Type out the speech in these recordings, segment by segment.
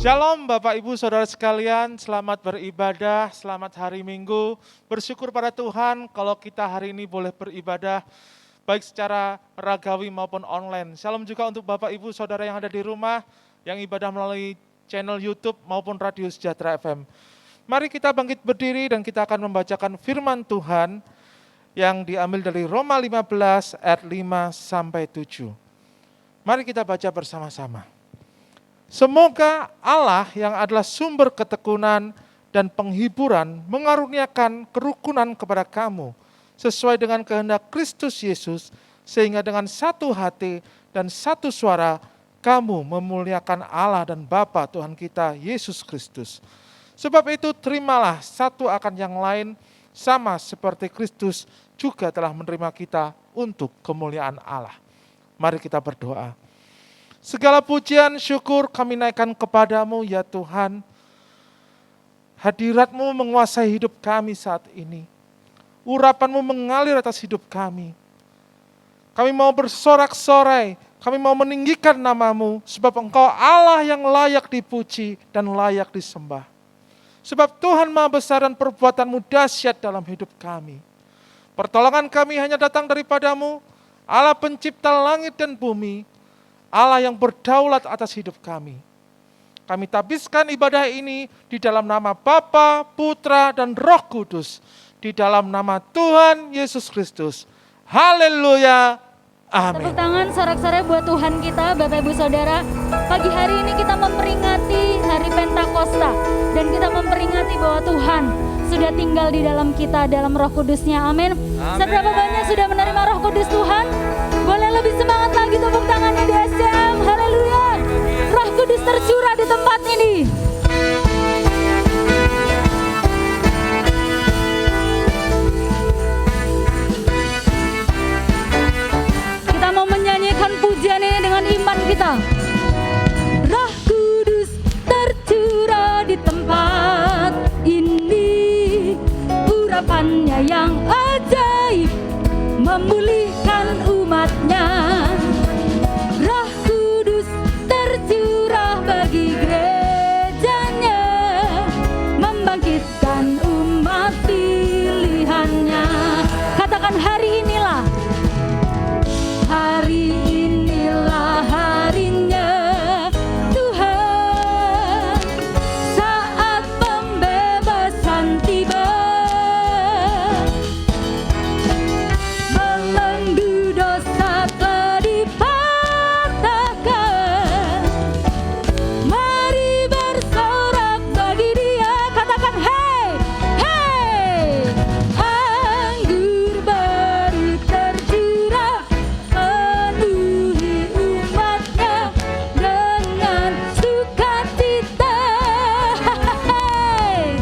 Shalom Bapak Ibu Saudara sekalian, selamat beribadah, selamat hari Minggu. Bersyukur pada Tuhan kalau kita hari ini boleh beribadah baik secara ragawi maupun online. Shalom juga untuk Bapak Ibu Saudara yang ada di rumah, yang ibadah melalui channel YouTube maupun Radio Sejahtera FM. Mari kita bangkit berdiri dan kita akan membacakan firman Tuhan yang diambil dari Roma 15 ayat 5 sampai 7. Mari kita baca bersama-sama. Semoga Allah yang adalah sumber ketekunan dan penghiburan mengaruniakan kerukunan kepada kamu sesuai dengan kehendak Kristus Yesus, sehingga dengan satu hati dan satu suara kamu memuliakan Allah dan Bapa Tuhan kita Yesus Kristus. Sebab itu terimalah satu akan yang lain, sama seperti Kristus juga telah menerima kita untuk kemuliaan Allah. Mari kita berdoa. Segala pujian, syukur kami naikkan kepadamu ya Tuhan. Hadirat-Mu menguasai hidup kami saat ini. Urapan-Mu mengalir atas hidup kami. Kami mau bersorak-sorai, kami mau meninggikan nama-Mu, sebab Engkau Allah yang layak dipuji dan layak disembah. Sebab Tuhan Maha Besar dan perbuatan-Mu dahsyat dalam hidup kami. Pertolongan kami hanya datang daripadamu, Allah pencipta langit dan bumi, Allah yang berdaulat atas hidup kami. Kami tabiskan ibadah ini di dalam nama Bapa, Putra, dan Roh Kudus. Di dalam nama Tuhan Yesus Kristus. Haleluya. Amin. Tepuk tangan sorak-sorai buat Tuhan kita, Bapak Ibu Saudara. Pagi hari ini kita memperingati hari Pentakosta. Dan kita memperingati bahwa Tuhan sudah tinggal di dalam kita, dalam Roh Kudus-Nya. Amin. Seberapa banyak sudah menerima Roh Kudus Tuhan? Boleh lebih semangat lagi, tepuk tangannya di SCM. Haleluya. Roh Kudus tercurah di tempat ini. Kita mau menyanyikan pujian ini dengan iman kita. Roh Kudus tercurah di tempat ini. Urapannya yang ajaib memulihkan umatnya. Roh Kudus tercurah bagi gerejanya, membangkitkan umat pilihannya. Katakan hari inilah, hari inilah harinya Tuhan, saat pembebasan tiba. Belenggu dosa telah dipatahkan. Mari bersorak bagi Dia. Katakan hey, hey. Anggur baru tercurah, penuhi umatnya dengan sukacita. Hey.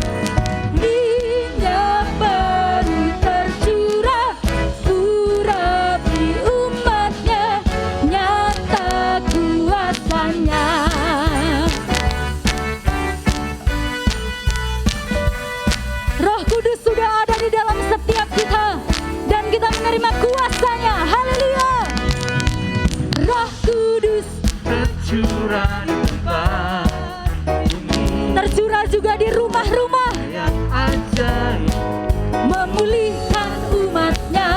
Minyak baru tercurah, urapi umatnya, nyata kuasanya. Roh Kudus sudah ada di dalam setiap kita, dan kita menerima kuasanya. Haleluya. Roh Kudus tercurah di tempat ini tercurah juga di rumah-rumah, yang ajaib. memulihkan umatnya.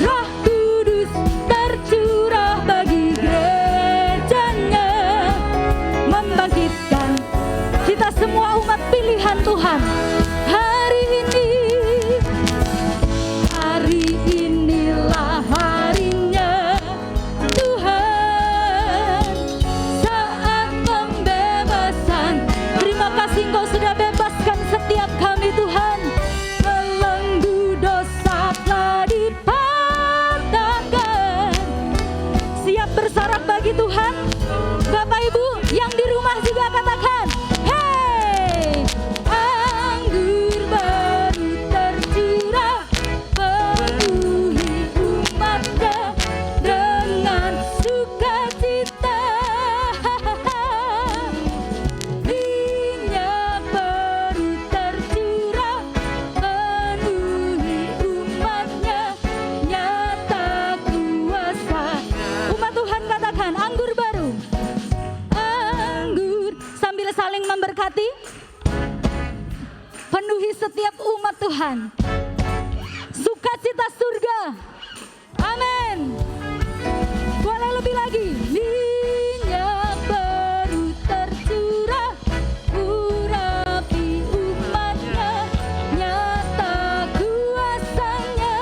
Roh Kudus tercurah bagi gerejanya, membangkitkan kita semua umat pilihan Tuhan. Hari inilah harinya Tuhan, saat pembebasan. Terima kasih Engkau sudah Tuhan. Sukacita surga. Amin. Boleh lebih lagi. Minyak baru tercurah, urapi umatnya, nyata kuasanya.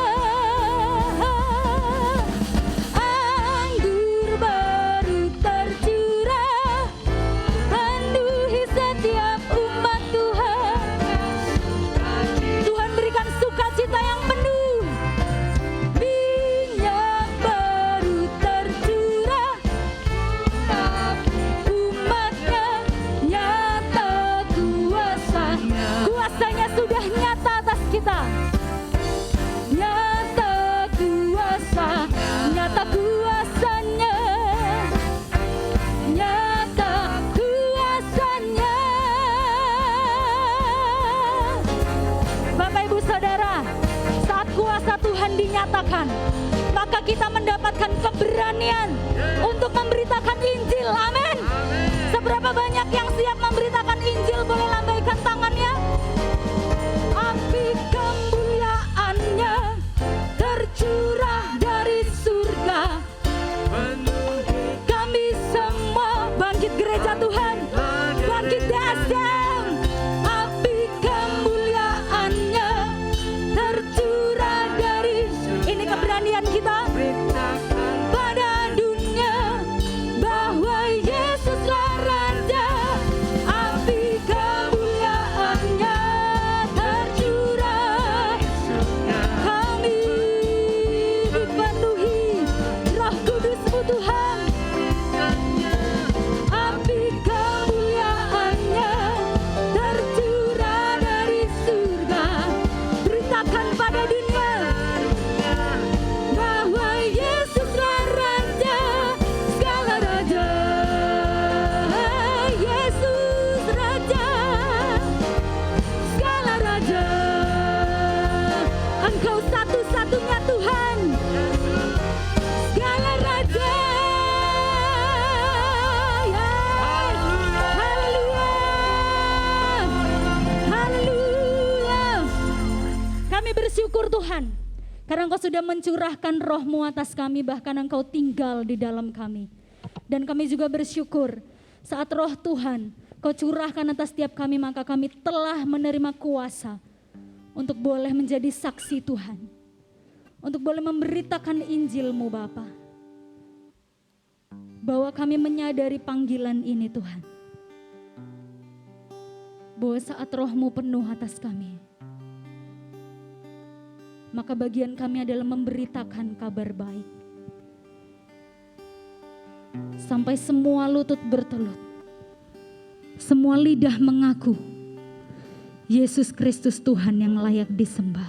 Anggur baru tercurah, penuhi setiap umat Tuhan. Tuhan berikan sukacita yang penuh. Minyak baru tercurah, umatnya nyata kuasanya sudah nyata atas kita. Nyata kuasanya, nyata kuasanya. Bapak Ibu Saudara, saat kuasa Tuhan dinyatakan, maka kita mendapatkan keberanian untuk memberitakan Injil. Amin. Seberapa banyak yang siap memberitakan Injil, boleh lambaikan tangannya. Api kemuliaannya tercurah dari surga. Kami semua bangkit gereja Tuhan, bangkit DSM. Api kemuliaannya tercurah dari, ini keberanian kita pada dunia, bahwa Yesuslah Raja. Api kemuliaannya tercurah. Kami dipenuhi Roh Kudus-Mu Tuhan. Api kemuliaannya tercurah dari surga. Beritakan pada dunia bahwa Yesuslah Raja, segala raja. Yesus Raja, segala raja. Engkau satu-satunya Tuhan, segala raja. Haleluya, haleluya. Kami bersyukur Tuhan, karena Engkau sudah mencurahkan Roh-Mu atas kami, bahkan Engkau tinggal di dalam kami. Dan kami juga bersyukur saat Roh Tuhan Kau curahkan atas setiap kami, maka kami telah menerima kuasa untuk boleh menjadi saksi Tuhan, untuk boleh memberitakan Injil-Mu Bapa. Bahwa kami menyadari panggilan ini Tuhan, bahwa saat Roh-Mu penuh atas kami, maka bagian kami adalah memberitakan kabar baik. Sampai semua lutut bertelut, semua lidah mengaku Yesus Kristus Tuhan yang layak disembah.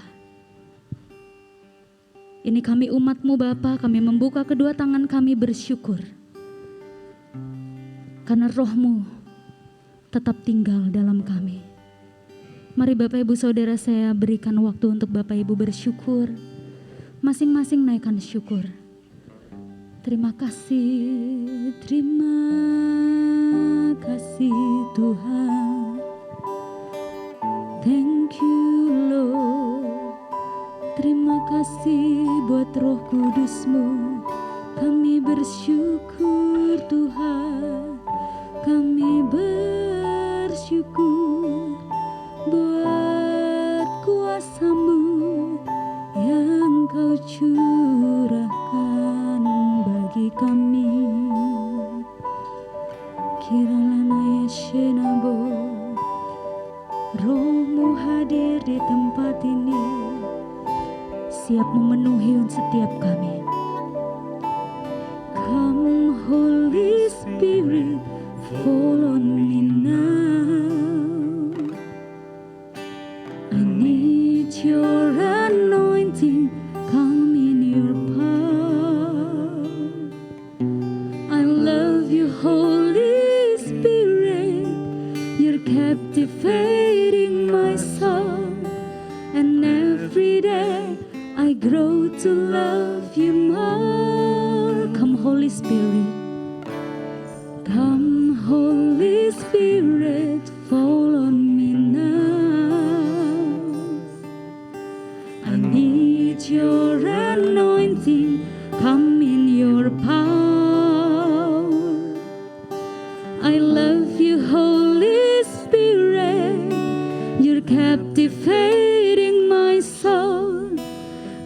Ini kami umat-Mu Bapa, kami membuka kedua tangan kami bersyukur. Karena Roh-Mu tetap tinggal dalam kami. Mari Bapak Ibu Saudara, saya berikan waktu untuk Bapak Ibu bersyukur. Masing-masing naikkan syukur. Terima kasih Tuhan. Thank you Lord. Terima kasih buat Roh Kudus-Mu. Kami bersyukur Tuhan. Kami bersyukur buat kuasa-Mu yang Kau curahkan bagi kami. Kiralana Yeshenabo, Roh-Mu hadir di tempat ini, siap memenuhi setiap kami. Come Holy Spirit, fall on me now. I need your anointing, come in your power. I love you Holy Spirit, you're captivating my soul. And every day I grow to love you more. Come Holy Spirit, come Holy Spirit, fall on me now. anointing, come in your power. I love you, Holy Spirit, you're captivating my soul,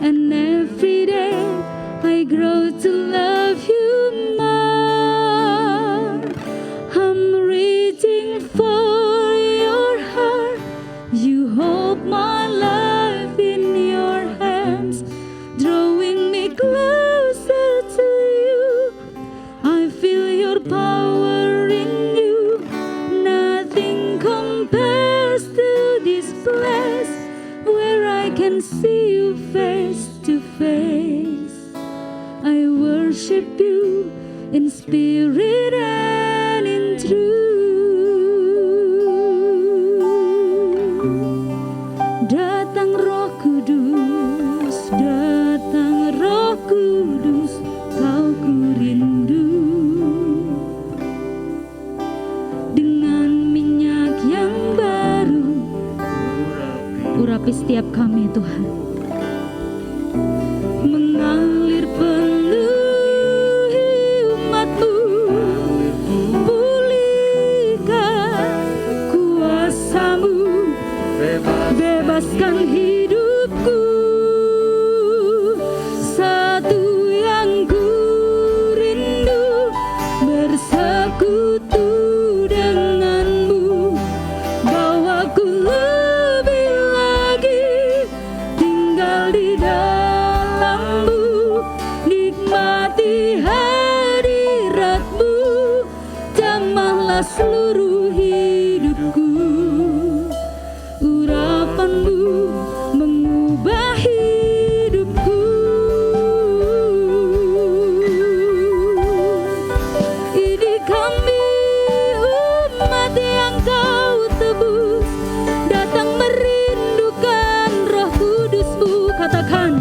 and every day I grow to love you more. I'm reaching for your heart, you hold my life in your hands, drawing me closer to you. I feel your power in you, nothing compares to this place where I can see you face to face. I worship you in spirit and in truth. Datang Roh Kudus, datang Roh Kudus, kau ku rindu. Dengan minyak yang baru, urapi setiap kami Tuhan. Mengalir penuhi umat-Mu, pulihkan kuasa-Mu, bebaskan hidupku. Satu yang ku rindu, bersekutu denganmu, bawaku lebih lagi tinggal di dalam-Mu, nikmati hadirat-Mu, jamahlah seluruh hidupku. Urapan-Mu mengubah hidupku. Ini kami umat yang kau tebus, datang merindukan Roh Kudus-Mu. Katakan,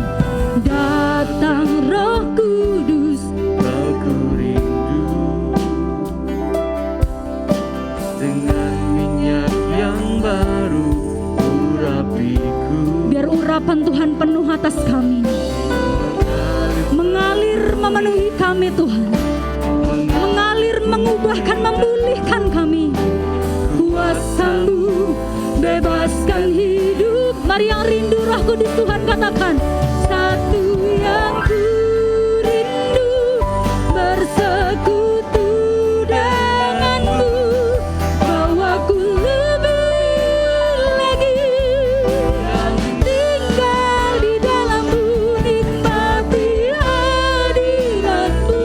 datang Roh Kudus, Kau ku rindu. Dengan minyak yang baru urapiku. biar urapan Tuhan penuh atas kami, mengalir memenuhi kami Tuhan, mengalir mengubahkan, memulihkan kami. Kuasa-Mu bebaskan hidup. Mari yang rindu Roh Kudus Tuhan katakan, satu yang ku rindu, bersekutu denganmu, bawaku lebih lagi tinggal di dalam-Mu, nikmati hadirat-Mu,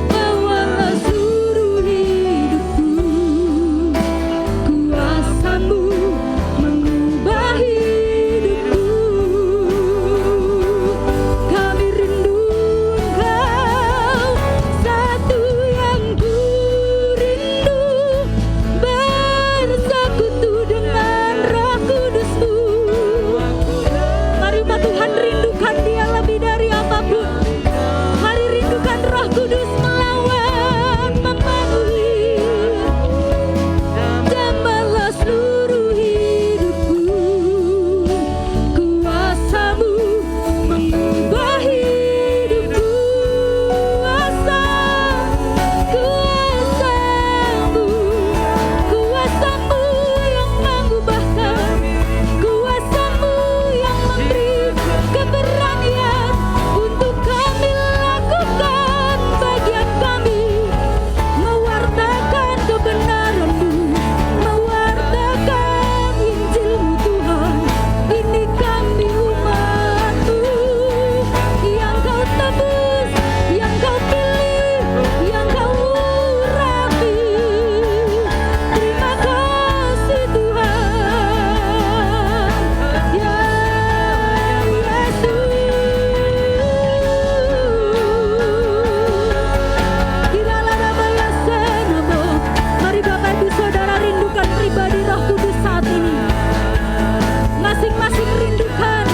bawalah seluruh hidupku. Kuasa-Mu mengubah hidupku. Kami rindu Engkau, satu yang ku rindu, bersekutu dengan Roh Kudus-Mu. Mari umat Tuhan rindukan Dia lebih dari apapun. Mari rindukan Roh Kudus melawan, memenuhi, jamahlah seluruh hidupku. Kuasa-Mu mengubah hidupku. Kuasa-Mu, kuasa-Mu yang mengubahkan, kuasa-Mu yang memberi keberanian untuk kami lakukan bagian kami, mewartakan kebenaran-Mu, mewartakan Injil-Mu Tuhan. Ini kami umat-Mu yang Kau tebus, yang Kau pilih, yang Kau urapi. Terima kasih Tuhan, ya Yesus. Kiralah namanya senamo. Mari Bapak Ibu Saudara rindukan pribadi Roh Kudus saat ini. Masing-masing rindukan.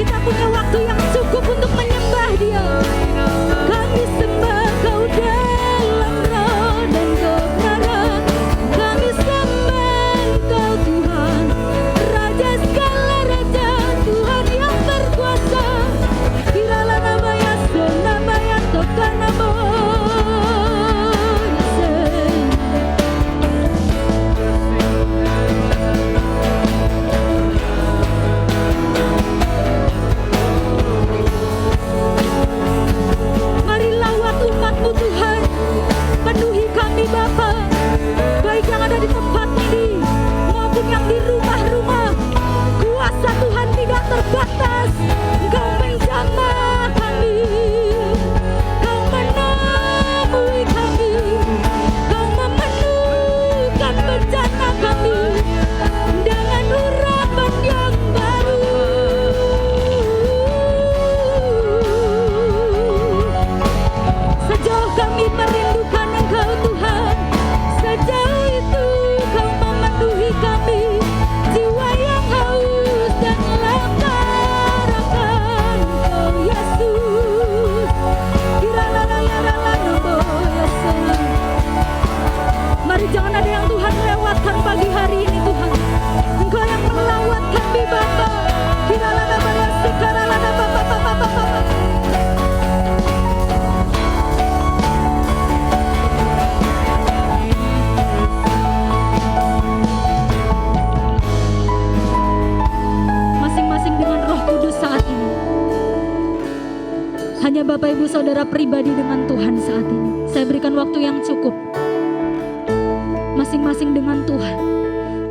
Kita punya waktu yang cukup untuk menyembah Dia. Kami sembah Kau dalam roh dan kebenaran. Kami sembah Engkau Tuhan, Raja segala raja, Tuhan yang berkuasa. Hanya Bapak Ibu Saudara pribadi dengan Tuhan saat ini. Saya berikan waktu yang cukup. Masing-masing dengan Tuhan.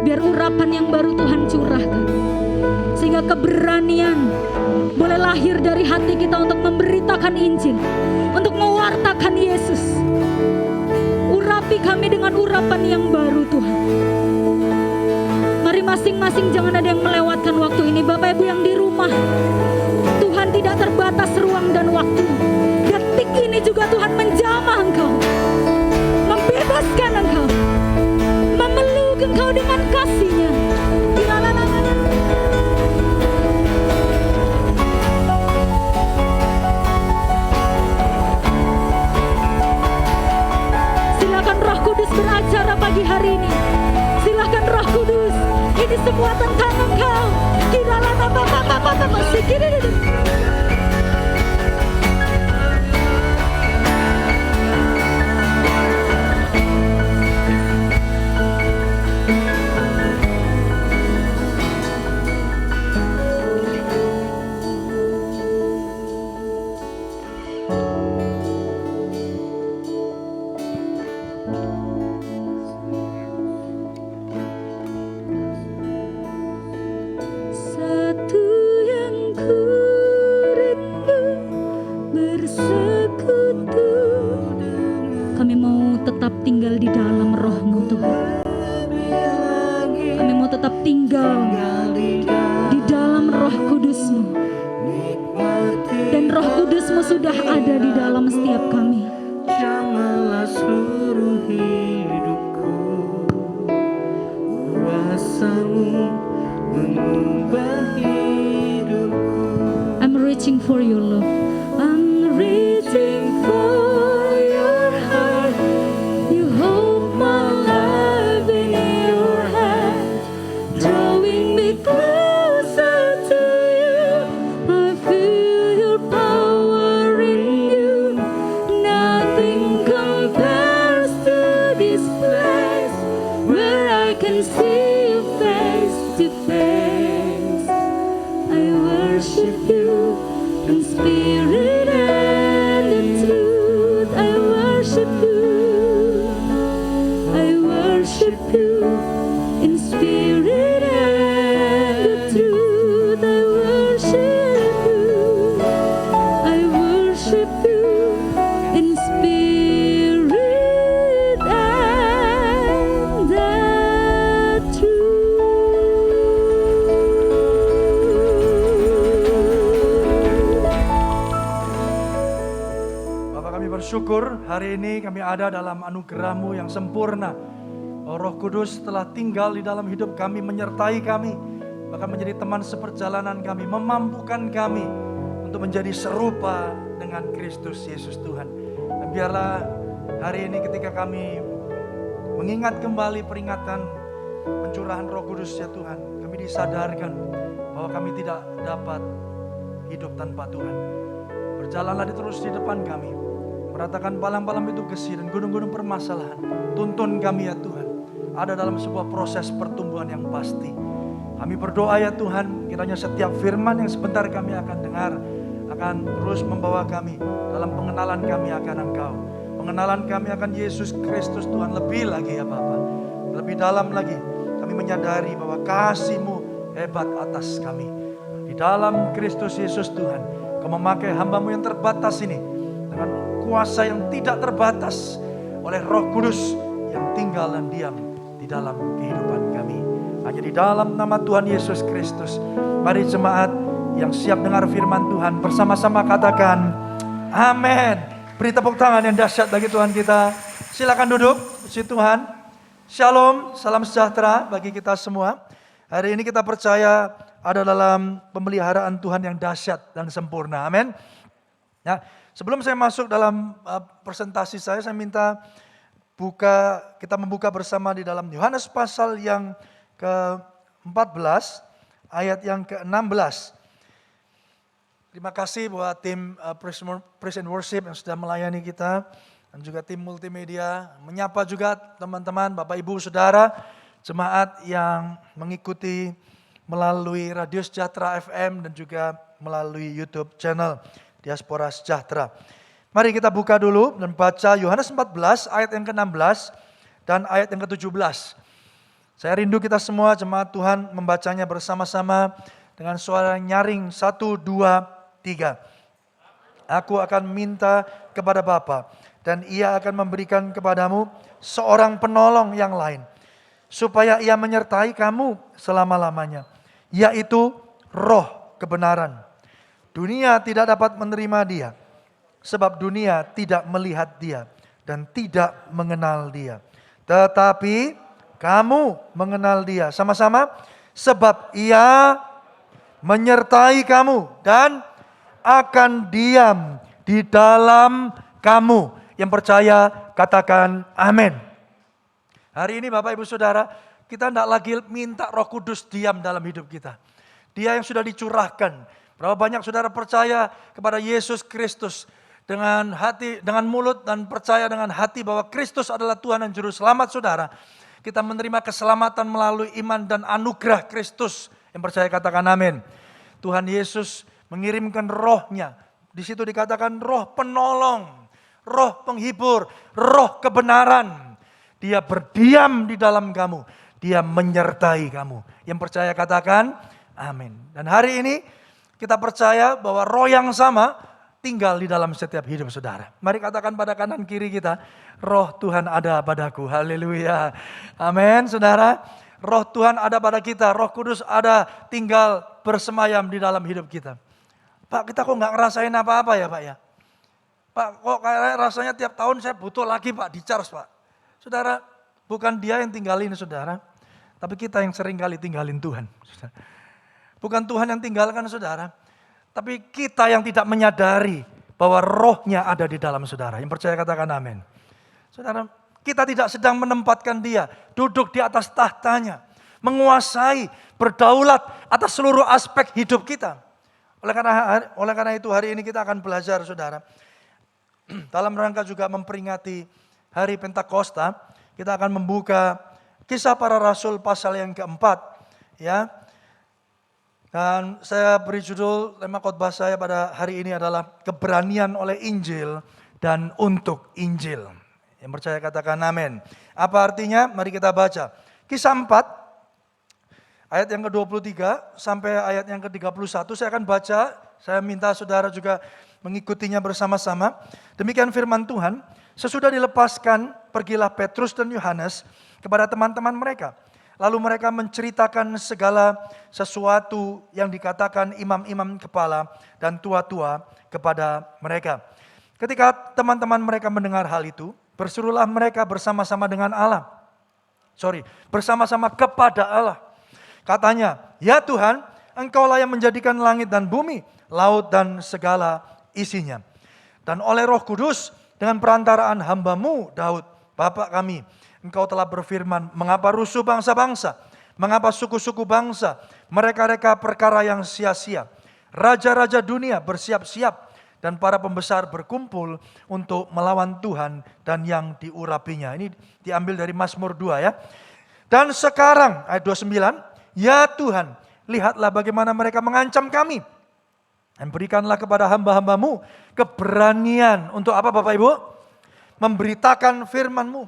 Biar urapan yang baru Tuhan curahkan. Sehingga keberanian boleh lahir dari hati kita untuk memberitakan Injil. Untuk mewartakan Yesus. Urapi kami dengan urapan yang baru Tuhan. Mari masing-masing jangan ada yang melewatkan waktu ini. Bapak Ibu yang di rumah. Tuhan tidak terbatas ruang dan waktu. Detik ini juga Tuhan menjamah engkau. Membebaskan engkau. Memeluk engkau dengan kasih-Nya. Silakan Roh Kudus beracara pagi hari ini. Silakan Roh Kudus. Ini semua tentang engkau. Satu yang ku rindu bersekutu. Kami mau tetap tinggal di dalam Roh-Mu Tuhan. Kami mau tetap tinggal di dalam Roh Kudus-Mu. Dan Roh Kudus-Mu sudah ada di dalam setiap kami. Jamahlah seluruh hidupku, kuasa-Mu mengubah hidupku. I'm reaching for your love. I'm reaching for your heart. You hold my life in your hand, drawing me closer to you. I feel your power in you. Nothing compares to this place where I can see you face to face. I worship you in spirit and in truth. I worship you. I worship you in spirit and in truth. I worship you. I worship you in spirit and the truth. Bapak, kami bersyukur hari ini kami ada dalam anugerah-Mu yang sempurna. Oh, Roh Kudus telah tinggal di dalam hidup kami, menyertai kami, bahkan menjadi teman seperjalanan kami, memampukan kami untuk menjadi serupa dengan Kristus Yesus Tuhan. Dan biarlah hari ini ketika kami mengingat kembali peringatan pencurahan Roh Kudus ya Tuhan, kami disadarkan bahwa kami tidak dapat hidup tanpa Tuhan. Berjalanlah terus di depan kami, meratakan palang-palang itu gesi dan gunung-gunung permasalahan. Tuntun kami ya Tuhan, ada dalam sebuah proses pertumbuhan yang pasti. Kami berdoa ya Tuhan, kiranya setiap firman yang sebentar kami akan dengar akan terus membawa kami dalam pengenalan kami akan Engkau. Pengenalan kami akan Yesus Kristus Tuhan lebih lagi ya Bapa. Lebih dalam lagi kami menyadari bahwa kasih-Mu hebat atas kami. Di dalam Kristus Yesus Tuhan, Kau memakai hamba-Mu yang terbatas ini dengan kuasa yang tidak terbatas oleh Roh Kudus yang tinggal dan diam di dalam kehidupan kami. Hanya di dalam nama Tuhan Yesus Kristus. Mari jemaat yang siap dengar firman Tuhan bersama-sama katakan amin. Beri tepuk tangan yang dahsyat bagi Tuhan kita. Silakan duduk, puji Tuhan. Shalom, salam sejahtera bagi kita semua. Hari ini kita percaya ada dalam pemeliharaan Tuhan yang dahsyat dan sempurna. Amin. Nah, sebelum saya masuk dalam presentasi saya minta kita membuka bersama di dalam Yohanes pasal yang ke-14 ayat yang ke-16. Terima kasih buat tim Praise and Worship yang sudah melayani kita dan juga tim multimedia. Menyapa juga teman-teman, Bapak Ibu, Saudara, jemaat yang mengikuti melalui Radio Sejahtera FM dan juga melalui YouTube channel. Diaspora Sejahtera. Mari kita buka dulu dan baca Yohanes 14 ayat yang ke-16 dan ayat yang ke-17. Saya rindu kita semua jemaat Tuhan membacanya bersama-sama dengan suara nyaring 1, 2, 3. Aku akan minta kepada Bapa dan Ia akan memberikan kepadamu seorang penolong yang lain, supaya Ia menyertai kamu selama-lamanya, yaitu Roh kebenaran. Dunia tidak dapat menerima Dia, sebab dunia tidak melihat Dia dan tidak mengenal Dia. Tetapi kamu mengenal Dia sama-sama, sebab Ia menyertai kamu dan akan diam di dalam kamu. Yang percaya katakan amin. Hari ini Bapak Ibu Saudara, kita tidak lagi minta Roh Kudus diam dalam hidup kita. Dia yang sudah dicurahkan. Berapa banyak saudara percaya kepada Yesus Kristus dengan hati, dengan mulut, dan percaya dengan hati bahwa Kristus adalah Tuhan dan Juru Selamat saudara. Kita menerima keselamatan melalui iman dan anugerah Kristus. Yang percaya katakan amin. Tuhan Yesus mengirimkan Roh-Nya. Di situ dikatakan Roh penolong, Roh penghibur, Roh kebenaran. Dia berdiam di dalam kamu. Dia menyertai kamu. Yang percaya katakan amin. Dan hari ini kita percaya bahwa Roh yang sama tinggal di dalam setiap hidup saudara. Mari katakan pada kanan kiri kita, Roh Tuhan ada padaku. Haleluya. Amin saudara. Roh Tuhan ada pada kita. Roh Kudus ada tinggal bersemayam di dalam hidup kita. Pak, kita kok nggak ngerasain apa-apa ya Pak ya? Pak, kok kayak rasanya tiap tahun saya butuh lagi Pak, di-charge Pak. Saudara, bukan Dia yang tinggalin saudara, tapi kita yang sering kali tinggalin Tuhan. Bukan Tuhan yang tinggalkan saudara, tapi kita yang tidak menyadari bahwa Roh-Nya ada di dalam saudara. Yang percaya katakan amin. Saudara, kita tidak sedang menempatkan Dia duduk di atas tahtanya, menguasai, berdaulat atas seluruh aspek hidup kita. Oleh karena itu hari ini kita akan belajar saudara. Dalam rangka juga memperingati hari Pentakosta, kita akan membuka Kisah Para Rasul pasal yang keempat. Ya. Dan saya beri judul, tema khotbah saya pada hari ini adalah keberanian oleh Injil dan untuk Injil. Yang percaya katakan amin. Apa artinya? Mari kita baca. Kisah 4. Ayat yang ke-23 sampai ayat yang ke-31 saya akan baca. Saya minta saudara juga mengikutinya bersama-sama. Demikian firman Tuhan. Sesudah dilepaskan, pergilah Petrus dan Yohanes kepada teman-teman mereka. Lalu mereka menceritakan segala sesuatu yang dikatakan imam-imam kepala dan tua-tua kepada mereka. Ketika teman-teman mereka mendengar hal itu, berserulah mereka bersama-sama dengan Allah. Bersama-sama kepada Allah. Katanya, ya Tuhan, Engkaulah yang menjadikan langit dan bumi, laut dan segala isinya. Dan oleh Roh Kudus, dengan perantaraan hamba-Mu Daud, Bapa kami, Engkau telah berfirman, mengapa rusuh bangsa-bangsa, mengapa suku-suku bangsa, mereka-reka perkara yang sia-sia. Raja-raja dunia bersiap-siap, dan para pembesar berkumpul untuk melawan Tuhan dan yang diurapinya. Ini diambil dari Mazmur 2 ya. Dan sekarang, ayat 29, ya Tuhan, lihatlah bagaimana mereka mengancam kami. Dan berikanlah kepada hamba-hamba-Mu keberanian untuk apa Bapak Ibu? Memberitakan firman-Mu.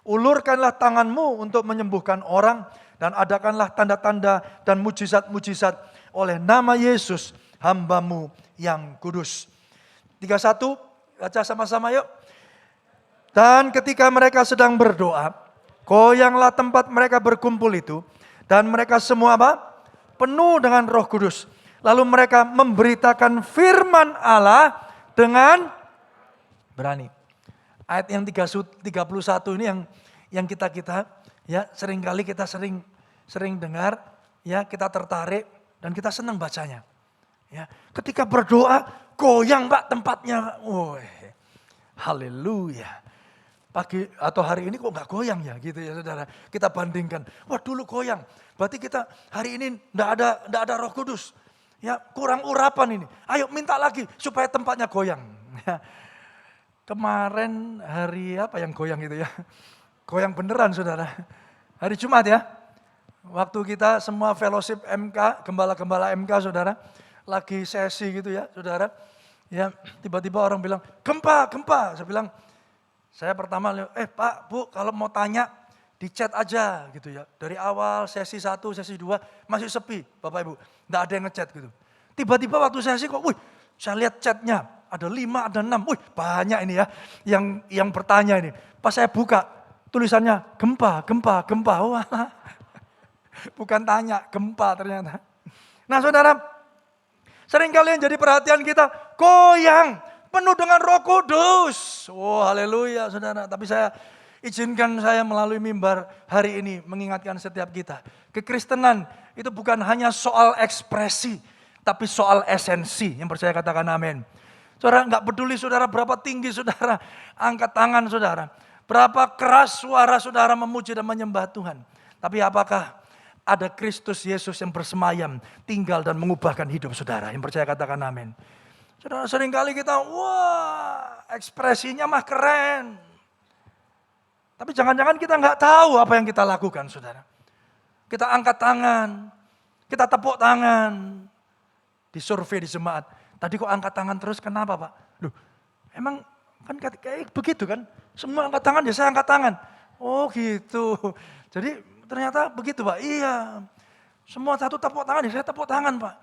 Ulurkanlah tangan-Mu untuk menyembuhkan orang. Dan adakanlah tanda-tanda dan mujizat-mujizat oleh nama Yesus, hamba-Mu yang kudus. 31, baca sama-sama yuk. Dan ketika mereka sedang berdoa, goyanglah tempat mereka berkumpul itu. Dan mereka semua apa? Penuh dengan Roh Kudus. Lalu mereka memberitakan firman Allah dengan berani. Ayat yang 31 ini yang kita ya seringkali kita sering dengar, ya kita tertarik dan kita senang bacanya. Ya, ketika berdoa goyang Pak tempatnya. Haleluya. Pagi atau hari ini kok nggak goyang ya gitu ya saudara. Kita bandingkan, wah dulu goyang. Berarti kita hari ini nggak ada Roh Kudus. Ya kurang urapan ini. Ayo minta lagi supaya tempatnya goyang. Ya. Kemarin hari apa yang goyang itu ya? Goyang beneran saudara. Hari Jumat ya. Waktu kita semua fellowship MK, gembala-gembala MK saudara. Lagi sesi gitu ya saudara. Ya, tiba-tiba orang bilang, gempa, gempa. Saya pertama, Pak, Bu, kalau mau tanya, di chat aja gitu ya. Dari awal sesi 1, sesi 2, masih sepi, Bapak Ibu. Nggak ada yang ngechat gitu. Tiba-tiba waktu sesi kok, saya lihat chatnya, ada 5, ada 6. Banyak ini ya, yang bertanya ini. Pas saya buka, tulisannya, gempa, gempa, gempa. Wah, bukan tanya, gempa ternyata. Nah saudara, seringkali yang jadi perhatian kita, goyang, penuh dengan Roh Kudus. Oh haleluya saudara, tapi izinkan saya melalui mimbar hari ini mengingatkan setiap kita. Kekristenan itu bukan hanya soal ekspresi, tapi soal esensi. Yang percaya katakan amin. Saudara, nggak peduli saudara berapa tinggi saudara, angkat tangan saudara. Berapa keras suara saudara memuji dan menyembah Tuhan. Tapi apakah ada Kristus Yesus yang bersemayam, tinggal dan mengubahkan hidup saudara. Yang percaya katakan amin. Saudara, seringkali kita, ekspresinya mah keren. Tapi jangan-jangan kita nggak tahu apa yang kita lakukan saudara. Kita angkat tangan, kita tepuk tangan. Di survei di jemaat, tadi kok angkat tangan terus, kenapa Pak? Loh, emang kan kayak begitu kan? Semua angkat tangan, ya saya angkat tangan. Oh gitu. Jadi ternyata begitu Pak, iya. Semua satu tepuk tangan, ya saya tepuk tangan Pak.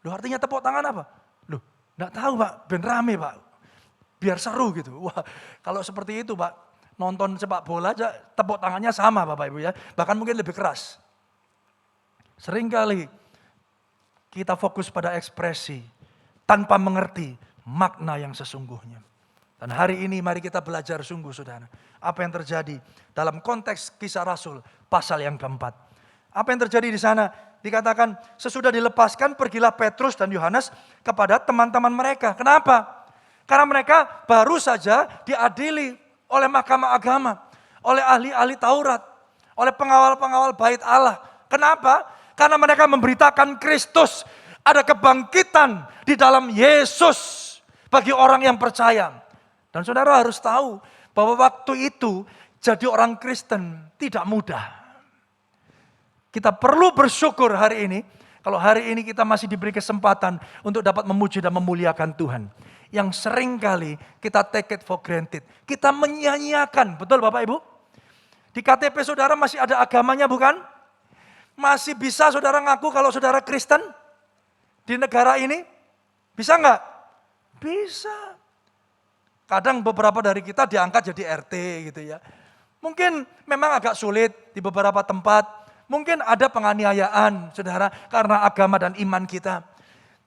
Loh artinya tepuk tangan apa? Loh enggak tahu Pak, ben rame Pak. Biar seru gitu. Wah kalau seperti itu Pak, nonton sepak bola aja tepuk tangannya sama Bapak Ibu ya. Bahkan mungkin lebih keras. Seringkali kita fokus pada ekspresi tanpa mengerti makna yang sesungguhnya. Dan hari ini mari kita belajar sungguh saudara. Apa yang terjadi dalam konteks Kisah Rasul pasal yang keempat. Apa yang terjadi di sana? Dikatakan sesudah dilepaskan pergilah Petrus dan Yohanes kepada teman-teman mereka. Kenapa? Karena mereka baru saja diadili oleh mahkamah agama. Oleh ahli-ahli Taurat. Oleh pengawal-pengawal bait Allah. Kenapa? Karena mereka memberitakan Kristus. Ada kebangkitan di dalam Yesus bagi orang yang percaya. Dan saudara harus tahu bahwa waktu itu jadi orang Kristen tidak mudah. Kita perlu bersyukur hari ini. Kalau hari ini kita masih diberi kesempatan untuk dapat memuji dan memuliakan Tuhan. Yang seringkali kita take it for granted. Kita menyia-nyiakan. Betul Bapak Ibu? Di KTP saudara masih ada agamanya bukan? Masih bisa saudara ngaku kalau saudara Kristen? Di negara ini? Bisa nggak? Bisa. Kadang beberapa dari kita diangkat jadi RT gitu ya. Mungkin memang agak sulit di beberapa tempat. Mungkin ada penganiayaan saudara karena agama dan iman kita.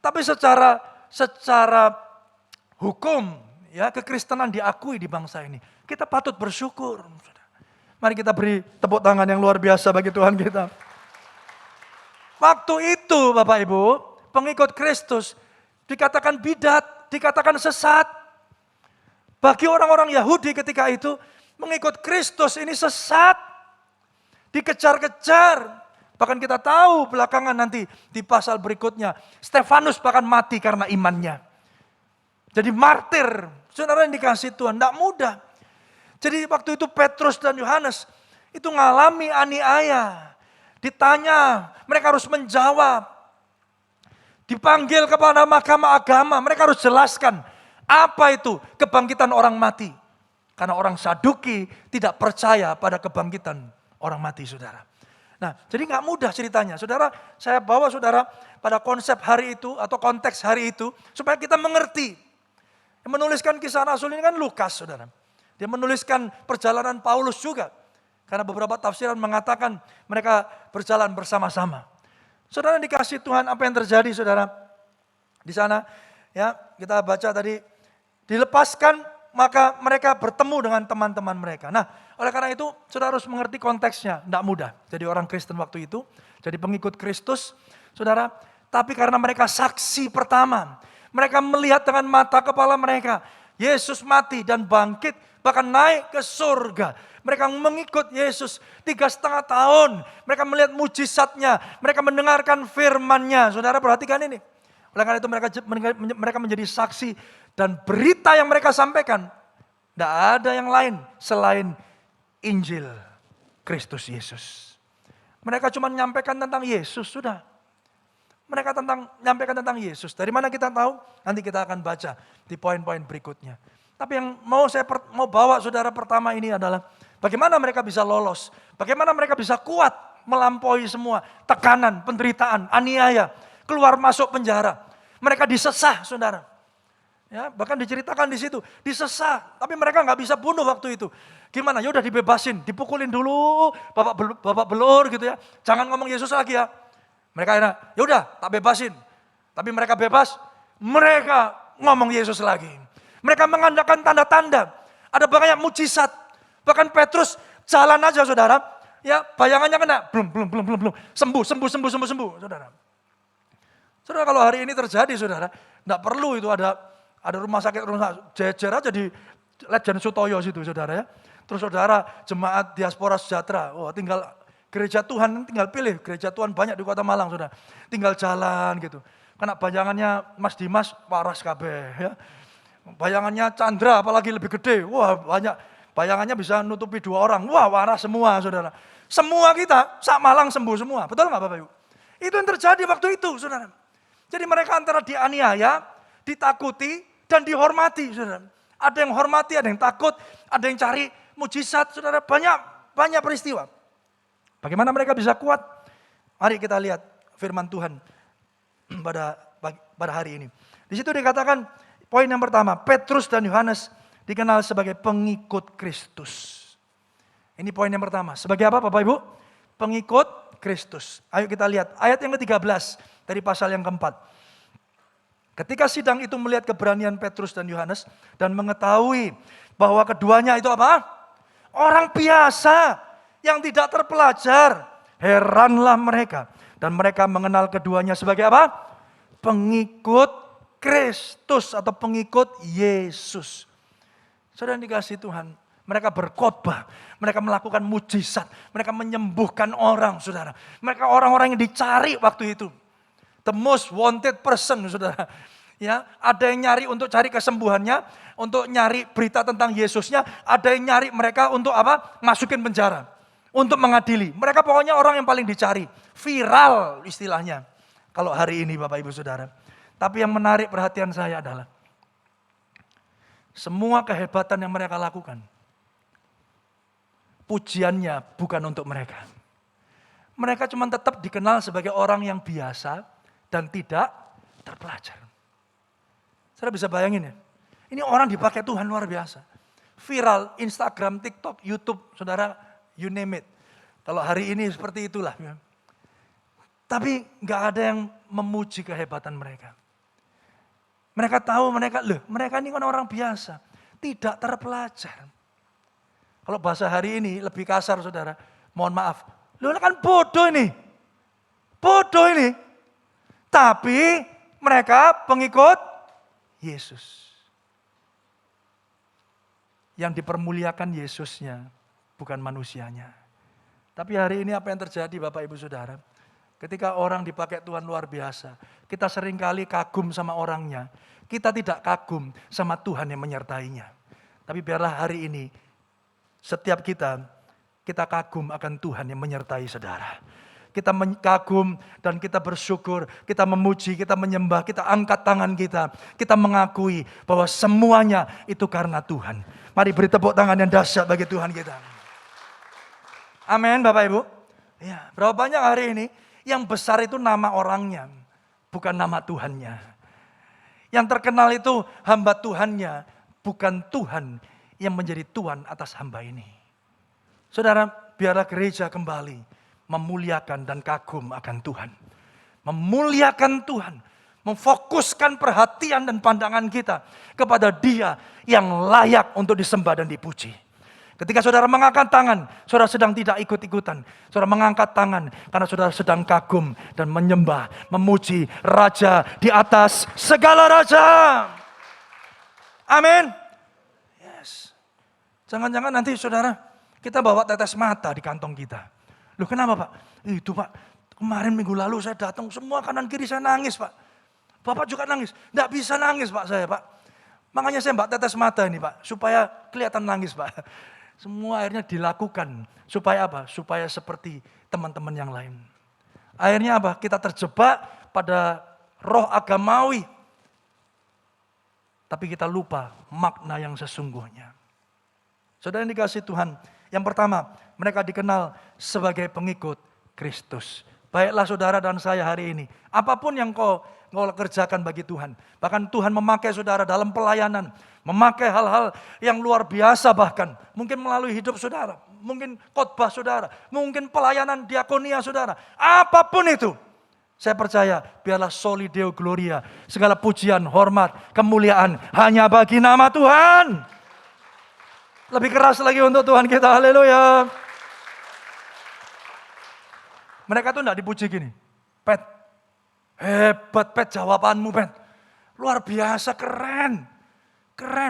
Tapi secara hukum ya kekristenan diakui di bangsa ini. Kita patut bersyukur. Mari kita beri tepuk tangan yang luar biasa bagi Tuhan kita. Waktu itu Bapak Ibu, pengikut Kristus dikatakan bidat, dikatakan sesat. Bagi orang-orang Yahudi ketika itu, mengikut Kristus ini sesat. Dikejar-kejar. Bahkan kita tahu belakangan nanti di pasal berikutnya. Stefanus bahkan mati karena imannya. Jadi martir. Saudara yang dikasih Tuhan, tidak mudah. Jadi waktu itu Petrus dan Yohanes itu ngalami aniaya. Ditanya, mereka harus menjawab. Dipanggil kepada mahkamah agama, mereka harus jelaskan. Apa itu kebangkitan orang mati? Karena orang Saduki tidak percaya pada kebangkitan orang mati, saudara. Nah, jadi nggak mudah ceritanya. Saudara, saya bawa saudara pada konsep hari itu atau konteks hari itu supaya kita mengerti. Yang menuliskan Kisah Rasul ini kan Lukas, saudara. Dia menuliskan perjalanan Paulus juga. Karena beberapa tafsiran mengatakan mereka berjalan bersama-sama. Saudara dikasih Tuhan, apa yang terjadi, saudara? Di sana, ya kita baca tadi, dilepaskan maka mereka bertemu dengan teman-teman mereka. Nah, oleh karena itu saudara harus mengerti konteksnya. Tidak mudah jadi orang Kristen waktu itu, jadi pengikut Kristus, saudara. Tapi karena mereka saksi pertama, mereka melihat dengan mata kepala mereka, Yesus mati dan bangkit, bahkan naik ke surga. Mereka mengikut Yesus 3,5 tahun. Mereka melihat mujizatnya, mereka mendengarkan firman-Nya. Saudara perhatikan ini. Oleh karena itu mereka menjadi saksi dan berita yang mereka sampaikan tidak ada yang lain selain Injil Kristus Yesus. Mereka cuma menyampaikan tentang Yesus sudah. Mereka menyampaikan tentang Yesus. Dari mana kita tahu? Nanti kita akan baca di poin-poin berikutnya. Tapi yang mau bawa saudara pertama ini adalah bagaimana mereka bisa lolos. Bagaimana mereka bisa kuat melampaui semua tekanan, penderitaan, aniaya, keluar masuk penjara. Mereka disesah, saudara. Ya, bahkan diceritakan di situ, disesah. Tapi mereka nggak bisa bunuh waktu itu. Gimana? Ya udah dibebasin, dipukulin dulu, bapak belur gitu ya. Jangan ngomong Yesus lagi ya. Mereka enak, ya udah tak bebasin. Tapi mereka bebas, mereka ngomong Yesus lagi. Mereka mengandalkan tanda-tanda. Ada banyak mujizat. Bahkan Petrus jalan aja saudara. Ya bayangannya kena, belum. Sembuh, saudara. Saudara kalau hari ini terjadi saudara, enggak perlu itu ada rumah sakit jejer aja di Lejen Sutoyo situ saudara ya. Terus saudara jemaat diaspora sejahtera, tinggal gereja Tuhan, tinggal pilih gereja Tuhan banyak di Kota Malang saudara. Tinggal jalan gitu. Karena bayangannya Mas Dimas waras kabeh ya. Bayangannya Chandra apalagi lebih gede, wah banyak. Bayangannya bisa nutupi 2 orang, wah waras semua saudara. Semua kita, sak Malang sembuh semua, betul nggak Bapak Ibu? Itu yang terjadi waktu itu saudara. Jadi mereka antara dianiaya, ditakuti, dan dihormati saudara. Ada yang hormati, ada yang takut, ada yang cari mujizat saudara. Banyak peristiwa. Bagaimana mereka bisa kuat? Mari kita lihat firman Tuhan pada hari ini. Di situ dikatakan poin yang pertama, Petrus dan Yohanes dikenal sebagai pengikut Kristus. Ini poin yang pertama. Sebagai apa Bapak Ibu? Pengikut Kristus. Ayo kita lihat ayat yang ke-13 dari pasal yang keempat. Ketika sidang itu melihat keberanian Petrus dan Yohanes dan mengetahui bahwa keduanya itu apa? Orang biasa yang tidak terpelajar. Heranlah mereka. Dan mereka mengenal keduanya sebagai apa? Pengikut Kristus atau pengikut Yesus. Saudara yang dikasihi Tuhan, mereka berkhotbah, mereka melakukan mujizat, mereka menyembuhkan orang, saudara. Mereka orang-orang yang dicari waktu itu. The most wanted person, saudara. Ya, ada yang nyari untuk cari kesembuhannya, untuk nyari berita tentang Yesusnya, ada yang nyari mereka untuk apa? Masukin penjara, untuk mengadili. Mereka pokoknya orang yang paling dicari, viral istilahnya. Kalau hari ini Bapak Ibu Saudara. Tapi yang menarik perhatian saya adalah semua kehebatan yang mereka lakukan, pujiannya bukan untuk mereka. Mereka cuma tetap dikenal sebagai orang yang biasa dan tidak terpelajar. Saudara bisa bayangin ya, ini orang dipakai Tuhan luar biasa. Viral, Instagram, TikTok, YouTube, saudara, you name it. Kalau hari ini seperti itulah. Ya. Tapi gak ada yang memuji kehebatan mereka. Mereka tahu mereka ini kan orang biasa, tidak terpelajar. Kalau bahasa hari ini lebih kasar saudara, mohon maaf. Kan bodoh ini. Bodoh ini. Tapi mereka pengikut Yesus. Yang dipermuliakan Yesusnya, bukan manusianya. Tapi hari ini apa yang terjadi Bapak Ibu Saudara? Ketika orang dipakai Tuhan luar biasa, kita seringkali kagum sama orangnya. Kita tidak kagum sama Tuhan yang menyertainya. Tapi biarlah hari ini, setiap kita kagum akan Tuhan yang menyertai saudara. Kita kagum dan kita bersyukur, kita memuji, kita menyembah, kita angkat tangan kita mengakui bahwa semuanya itu karena Tuhan. Mari beri tepuk tangan yang dahsyat bagi Tuhan kita. Amin Bapak Ibu. Ya, berapa banyak hari ini yang besar itu nama orangnya, bukan nama Tuhannya. Yang terkenal itu hamba Tuhannya, bukan Tuhan yang menjadi Tuhan atas hamba ini. Saudara, biarlah gereja kembali memuliakan dan kagum akan Tuhan. Memuliakan Tuhan, memfokuskan perhatian dan pandangan kita kepada Dia yang layak untuk disembah dan dipuji. Ketika saudara mengangkat tangan, saudara sedang tidak ikut-ikutan. Saudara mengangkat tangan karena saudara sedang kagum dan menyembah, memuji Raja di atas segala raja. Amin. Yes. Jangan-jangan nanti saudara, kita bawa tetes mata di kantong kita. Loh kenapa Pak? Itu Pak, kemarin minggu lalu saya datang, semua kanan kiri saya nangis Pak. Bapak juga nangis. Tidak bisa nangis Pak saya Pak. Makanya saya mbak tetes mata ini Pak, supaya kelihatan nangis Pak. Semua akhirnya dilakukan. Supaya apa? Supaya seperti teman-teman yang lain. Akhirnya apa? Kita terjebak pada roh agamawi. Tapi kita lupa makna yang sesungguhnya. Saudara yang dikasihi Tuhan, yang pertama, mereka dikenal sebagai pengikut Kristus. Baiklah saudara dan saya hari ini, apapun yang kau kerjakan bagi Tuhan. Bahkan Tuhan memakai saudara dalam pelayanan, memakai hal-hal yang luar biasa bahkan. Mungkin melalui hidup saudara, mungkin khotbah saudara, mungkin pelayanan diakonia saudara. Apapun itu, saya percaya biarlah soli Deo Gloria, segala pujian, hormat, kemuliaan hanya bagi nama Tuhan. Lebih keras lagi untuk Tuhan kita, haleluya. Mereka tuh enggak dipuji gini, Pet, hebat Pet jawabanmu Pet, luar biasa, keren,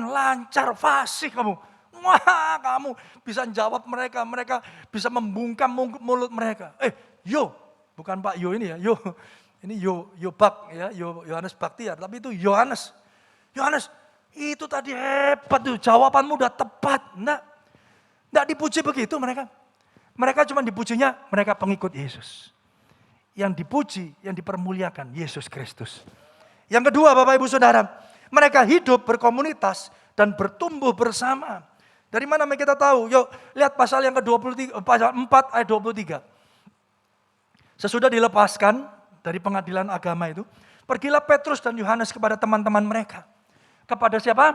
lancar, fasih kamu. Wah, kamu bisa jawab mereka bisa membungkam mulut mereka. Yo, bukan Pak Yo ini ya, Yo, ini Yo Bak ya, Yohanes Baktiar, tapi itu Yohanes, itu tadi hebat tuh, jawabanmu udah tepat. Enggak dipuji begitu mereka. Mereka cuma dipujinya, mereka pengikut Yesus. Yang dipuji, yang dipermuliakan, Yesus Kristus. Yang kedua Bapak Ibu Saudara, mereka hidup berkomunitas dan bertumbuh bersama. Dari mana kita tahu? Yuk, lihat pasal yang ke-23, pasal 4 ayat 23. Sesudah dilepaskan dari pengadilan agama itu, pergilah Petrus dan Yohanes kepada teman-teman mereka. Kepada siapa?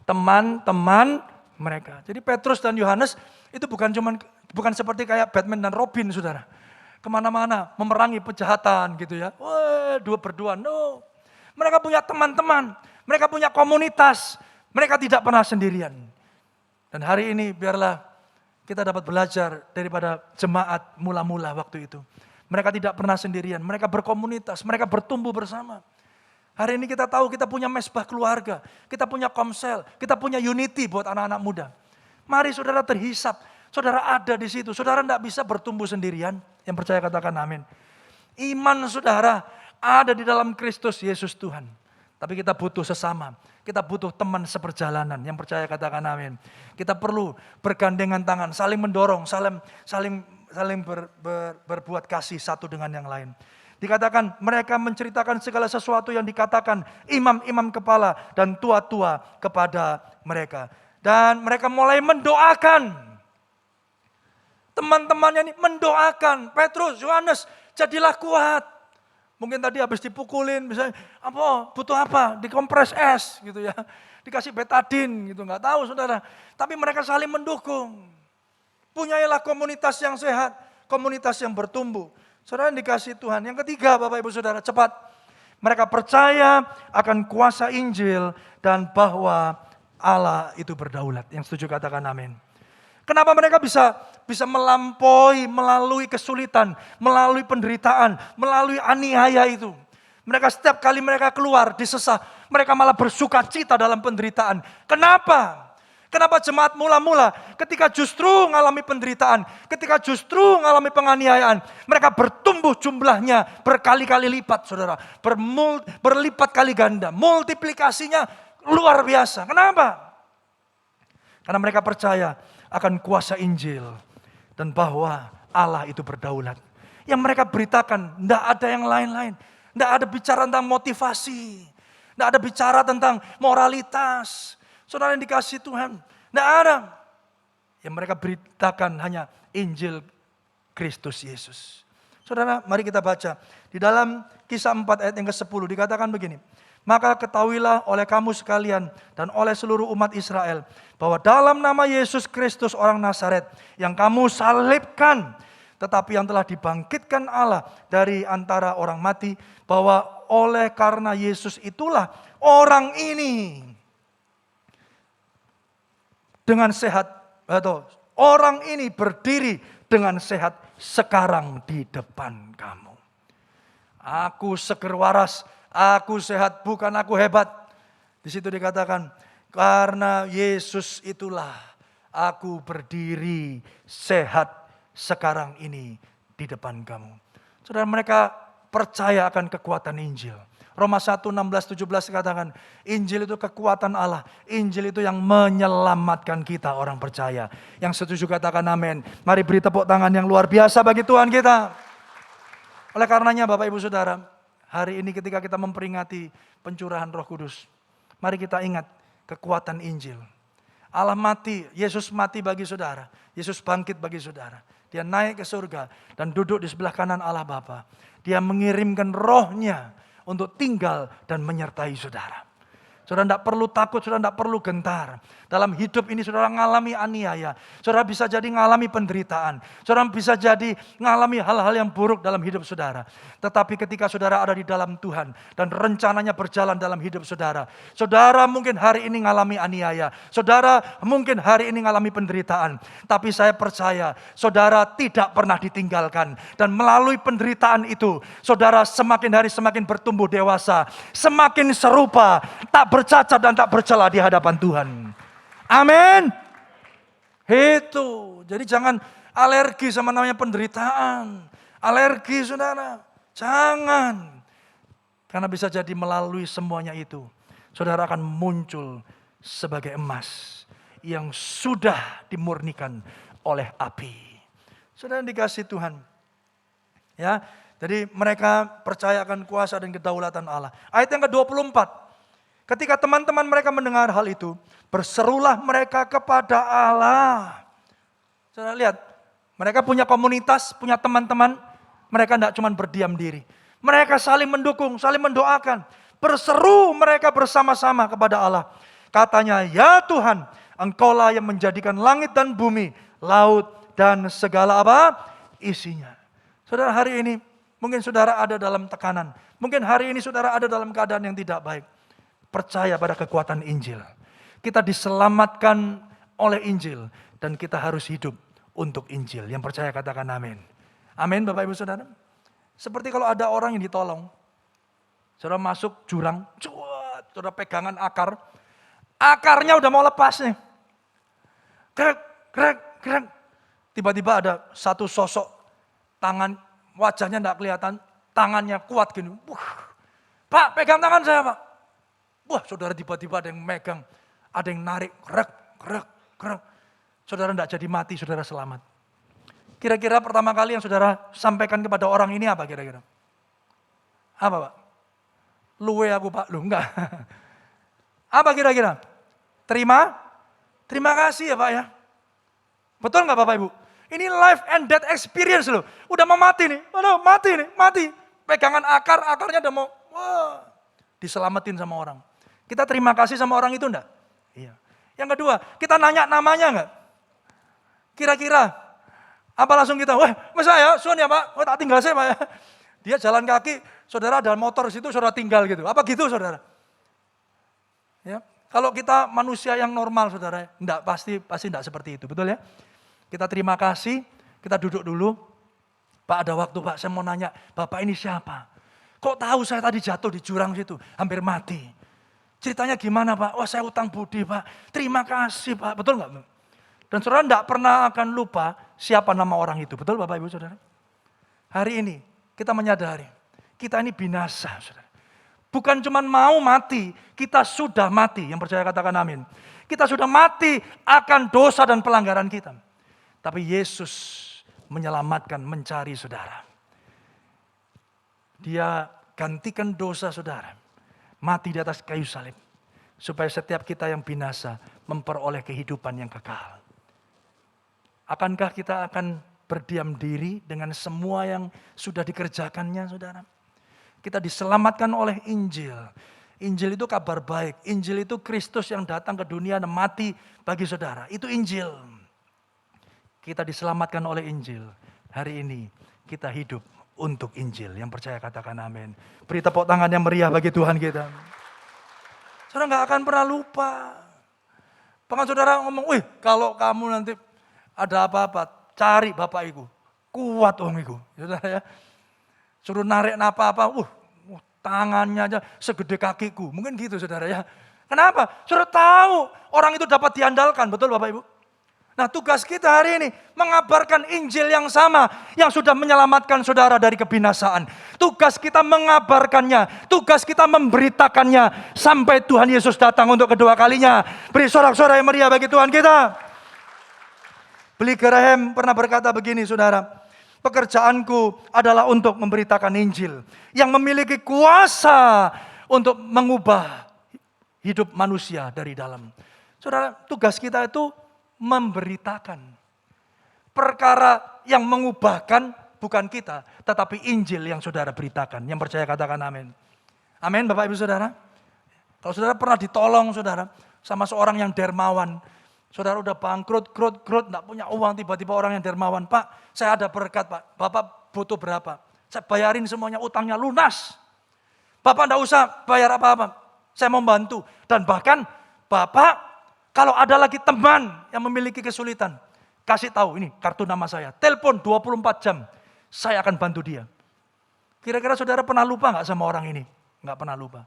Teman-teman mereka. Jadi Petrus dan Yohanes itu bukan seperti kayak Batman dan Robin, saudara. Kemana-mana memerangi kejahatan gitu ya. Wah, berdua, no. Mereka punya teman-teman, mereka punya komunitas, mereka tidak pernah sendirian. Dan hari ini biarlah kita dapat belajar daripada jemaat mula-mula waktu itu. Mereka tidak pernah sendirian, mereka berkomunitas, mereka bertumbuh bersama. Hari ini kita tahu kita punya mesbah keluarga, kita punya komsel, kita punya unity buat anak-anak muda. Mari saudara terhisap, saudara ada di situ, saudara tidak bisa bertumbuh sendirian. Yang percaya katakan amin. Iman saudara ada di dalam Kristus Yesus Tuhan. Tapi kita butuh sesama, kita butuh teman seperjalanan. Yang percaya katakan amin. Kita perlu bergandengan tangan, saling mendorong, saling berbuat kasih satu dengan yang lain. Dikatakan mereka menceritakan segala sesuatu yang dikatakan imam-imam kepala dan tua-tua kepada mereka. Dan mereka mulai mendoakan. Teman-temannya ini mendoakan. Petrus, Yohanes, jadilah kuat. Mungkin tadi habis dipukulin, misalnya, butuh apa? Dikompres es gitu ya. Dikasih betadin gitu, nggak tahu saudara. Tapi mereka saling mendukung. Punyailah komunitas yang sehat, komunitas yang bertumbuh. Saudara yang dikasih Tuhan. Yang ketiga Bapak Ibu Saudara, cepat. Mereka percaya akan kuasa Injil dan bahwa Allah itu berdaulat. Yang setuju katakan amin. Kenapa mereka bisa melampaui, melalui kesulitan, melalui penderitaan, melalui aniaya itu. Mereka setiap kali mereka keluar disesah, mereka malah bersuka cita dalam penderitaan. Kenapa? Kenapa jemaat mula-mula ketika justru mengalami penderitaan, ketika justru mengalami penganiayaan, mereka bertumbuh jumlahnya berkali-kali lipat, saudara. Berlipat kali ganda, multiplikasinya luar biasa. Kenapa? Karena mereka percaya akan kuasa Injil dan bahwa Allah itu berdaulat. Yang mereka beritakan, tidak ada yang lain-lain. Tidak ada bicara tentang motivasi, tidak ada bicara tentang moralitas. Saudara yang dikasih Tuhan, tidak ada. Yang mereka beritakan hanya Injil Kristus Yesus. Saudara, mari kita baca. Di dalam Kisah 4 ayat yang ke-10 dikatakan begini. Maka ketahuilah oleh kamu sekalian dan oleh seluruh umat Israel, bahwa dalam nama Yesus Kristus orang Nazaret yang kamu salibkan, tetapi yang telah dibangkitkan Allah dari antara orang mati, bahwa oleh karena Yesus itulah orang ini dengan sehat, atau orang ini berdiri dengan sehat sekarang di depan kamu. Aku seger waras, aku sehat, bukan aku hebat. Di situ dikatakan, karena Yesus itulah aku berdiri sehat sekarang ini di depan kamu. Saudara, mereka percaya akan kekuatan Injil. Roma 1, 16, 17 katakan, Injil itu kekuatan Allah. Injil itu yang menyelamatkan kita orang percaya. Yang setuju katakan amin. Mari beri tepuk tangan yang luar biasa bagi Tuhan kita. Oleh karenanya Bapak Ibu Saudara, Hari ini ketika kita memperingati pencurahan Roh Kudus, mari kita ingat kekuatan Injil. Allah mati, Yesus mati bagi saudara. Yesus bangkit bagi saudara. Dia naik ke surga dan duduk di sebelah kanan Allah Bapa. Dia mengirimkan rohnya untuk tinggal dan menyertai saudara. Saudara tidak perlu takut, saudara tidak perlu gentar. Dalam hidup ini saudara mengalami aniaya. Saudara bisa jadi mengalami penderitaan. Saudara bisa jadi mengalami hal-hal yang buruk dalam hidup saudara. Tetapi ketika saudara ada di dalam Tuhan dan rencananya berjalan dalam hidup saudara. Saudara mungkin hari ini mengalami aniaya. Saudara mungkin hari ini mengalami penderitaan. Tapi saya percaya saudara tidak pernah ditinggalkan. Dan melalui penderitaan itu saudara semakin hari semakin bertumbuh dewasa. Semakin serupa, tak bercacat dan tak bercela di hadapan Tuhan. Amin. Itu. Jadi jangan alergi sama namanya penderitaan. Alergi saudara. Jangan. Karena bisa jadi melalui semuanya itu. Saudara akan muncul sebagai emas. Yang sudah dimurnikan oleh api. Saudara dikasih Tuhan. Ya. Jadi mereka percaya akan kuasa dan kedaulatan Allah. Ayat yang ke-24. Ketika teman-teman mereka mendengar hal itu, berserulah mereka kepada Allah. Saudara lihat, mereka punya komunitas, punya teman-teman, mereka tidak cuma berdiam diri. Mereka saling mendukung, saling mendoakan. Berseru mereka bersama-sama kepada Allah. Katanya, ya Tuhan, Engkaulah yang menjadikan langit dan bumi, laut dan segala apa? Isinya. Saudara hari ini, mungkin saudara ada dalam tekanan. Mungkin hari ini saudara ada dalam keadaan yang tidak baik. Percaya pada kekuatan Injil. Kita diselamatkan oleh Injil. Dan kita harus hidup untuk Injil. Yang percaya katakan amin. Amin Bapak Ibu Saudara. Seperti kalau ada orang yang ditolong. Saudara masuk jurang. Saudara pegangan akar. Akarnya udah mau lepas nih. Krek, krek, krek. Tiba-tiba ada satu sosok. Tangan, wajahnya tidak kelihatan. Tangannya kuat gini. Pak, pegang tangan saya Pak. Wah, saudara tiba-tiba ada yang megang, ada yang narik, krek, krek, krek. Saudara tidak jadi mati, saudara selamat. Kira-kira pertama kali yang saudara sampaikan kepada orang ini apa kira-kira? Apa Pak? Luwe aku Pak, lu enggak. Apa kira-kira? Terima kasih ya Pak ya. Betul enggak Bapak Ibu? Ini life and death experience loh. Udah mau mati nih, aduh mati nih, mati. Pegangan akar, akarnya udah mau, wah, diselamatin sama orang. Kita terima kasih sama orang itu enggak? Iya. Yang kedua, kita nanya namanya enggak? Kira-kira, apa langsung kita, wah masa ya, Sun ya Pak, tak tinggal saya Pak ya. Dia jalan kaki, saudara ada motor situ, saudara tinggal gitu. Apa gitu saudara? Ya, kalau kita manusia yang normal saudara, enggak, pasti enggak seperti itu, betul ya? Kita terima kasih, kita duduk dulu. Pak ada waktu Pak, saya mau nanya, Bapak ini siapa? Kok tahu saya tadi jatuh di jurang situ, hampir mati. Ceritanya gimana Pak? Wah saya utang budi Pak, terima kasih Pak, betul enggak? Dan saudara enggak pernah akan lupa siapa nama orang itu, betul Bapak Ibu Saudara? Hari ini kita menyadari, kita ini binasa saudara. Bukan cuma mau mati, kita sudah mati, yang percaya katakan amin. Kita sudah mati akan dosa dan pelanggaran kita. Tapi Yesus menyelamatkan, mencari saudara. Dia gantikan dosa saudara. Mati di atas kayu salib. Supaya setiap kita yang binasa memperoleh kehidupan yang kekal. Akankah kita akan berdiam diri dengan semua yang sudah dikerjakannya saudara? Kita diselamatkan oleh Injil. Injil itu kabar baik. Injil itu Kristus yang datang ke dunia dan mati bagi saudara. Itu Injil. Kita diselamatkan oleh Injil. Hari ini kita hidup untuk Injil. Yang percaya katakan amin. Beri tepuk tangan yang meriah bagi Tuhan kita. Saudara gak akan pernah lupa. Bahkan saudara ngomong, wih kalau kamu nanti ada apa-apa, cari bapak iku. Kuat om iku. Saudara ya. Suruh narik apa-apa, tangannya aja segede kakiku. Mungkin gitu saudara ya. Kenapa? Saudara tahu orang itu dapat diandalkan, betul Bapak Ibu? Nah tugas kita hari ini mengabarkan Injil yang sama yang sudah menyelamatkan saudara dari kebinasaan. Tugas kita mengabarkannya, tugas kita memberitakannya sampai Tuhan Yesus datang untuk kedua kalinya. Beri sorak-sorai yang meriah bagi Tuhan kita. Billy Graham pernah berkata begini saudara, Pekerjaanku adalah untuk memberitakan Injil yang memiliki kuasa untuk mengubah hidup manusia dari dalam. Saudara, tugas kita itu memberitakan. Perkara yang mengubahkan bukan kita, tetapi Injil yang saudara beritakan. Yang percaya katakan amin. Amin Bapak Ibu Saudara. Kalau saudara pernah ditolong saudara sama seorang yang dermawan, saudara udah bangkrut, enggak punya uang, tiba-tiba orang yang dermawan, Pak, saya ada berkat Pak, Bapak butuh berapa? Saya bayarin semuanya, utangnya lunas. Bapak enggak usah bayar apa-apa, saya mau bantu. Dan bahkan Bapak, kalau ada lagi teman yang memiliki kesulitan, kasih tahu ini kartu nama saya, telepon 24 jam, saya akan bantu dia. Kira-kira saudara pernah lupa enggak sama orang ini? Enggak pernah lupa.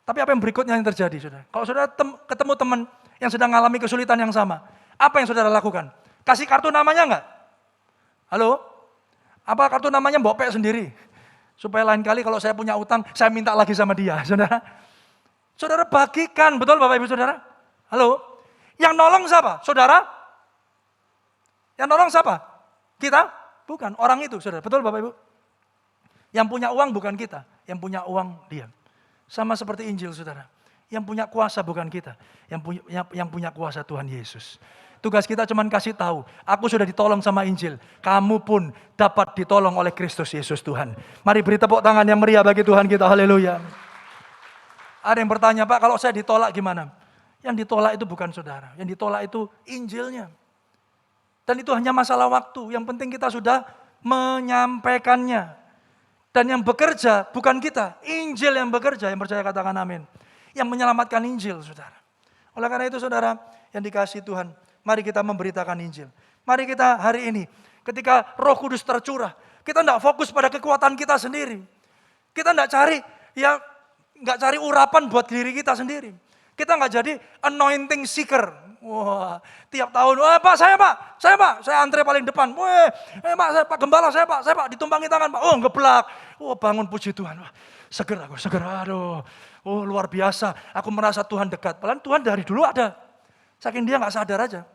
Tapi apa yang berikutnya yang terjadi, saudara? Kalau saudara ketemu teman yang sedang mengalami kesulitan yang sama, apa yang saudara lakukan? Kasih kartu namanya enggak? Halo? Apa kartu namanya Mbok Pek sendiri? Supaya lain kali kalau saya punya utang, saya minta lagi sama dia, saudara. Saudara bagikan, betul Bapak Ibu Saudara? Halo? Yang nolong siapa? Saudara? Yang nolong siapa? Kita? Bukan, orang itu, saudara. Betul Bapak Ibu? Yang punya uang bukan kita, yang punya uang dia. Sama seperti Injil saudara. Yang punya kuasa bukan kita. Yang punya kuasa Tuhan Yesus. Tugas kita cuma kasih tahu. Aku sudah ditolong sama Injil. Kamu pun dapat ditolong oleh Kristus Yesus Tuhan. Mari beri tepuk tangan yang meriah bagi Tuhan kita. Haleluya. Ada yang bertanya, Pak kalau saya ditolak gimana? Yang ditolak itu bukan saudara. Yang ditolak itu Injilnya. Dan itu hanya masalah waktu. Yang penting kita sudah menyampaikannya. Dan yang bekerja bukan kita, Injil yang bekerja, yang percaya katakan amin. Yang menyelamatkan Injil, saudara. Oleh karena itu saudara, yang dikasihi Tuhan, mari kita memberitakan Injil. Mari kita hari ini, ketika Roh Kudus tercurah, kita tidak fokus pada kekuatan kita sendiri. Kita tidak cari urapan buat diri kita sendiri. Kita nggak jadi anointing seeker. Wah, tiap tahun, Pak, saya antre paling depan. Pak, saya Pak Gembala, saya Pak, ditumpangi tangan Pak. Oh, ngeblak. Bangun puji Tuhan. Wah, seger. Aduh, luar biasa. Aku merasa Tuhan dekat. Padahal Tuhan dari dulu ada. Saking dia nggak sadar aja.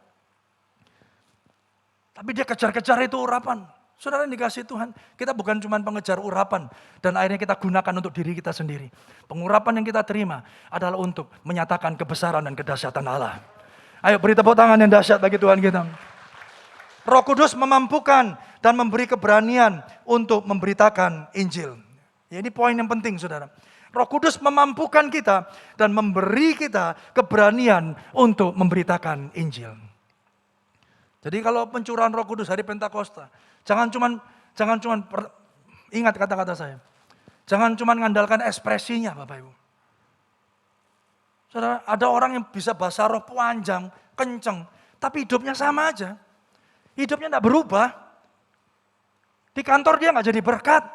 Tapi dia kejar-kejar itu urapan. Saudara yang dikasih Tuhan, kita bukan cuma pengejar urapan. Dan akhirnya kita gunakan untuk diri kita sendiri. Pengurapan yang kita terima adalah untuk menyatakan kebesaran dan kedahsyatan Allah. Ayo beri tepuk tangan yang dahsyat bagi Tuhan kita. Roh Kudus memampukan dan memberi keberanian untuk memberitakan Injil. Ya, ini poin yang penting saudara. Roh Kudus memampukan kita dan memberi kita keberanian untuk memberitakan Injil. Jadi kalau pencurahan Roh Kudus hari Pentakosta, jangan cuman ingat kata-kata saya. Jangan cuman mengandalkan ekspresinya Bapak Ibu. Saudara, ada orang yang bisa bahasa roh panjang, kenceng, tapi hidupnya sama aja. Hidupnya tidak berubah. Di kantor dia nggak jadi berkat.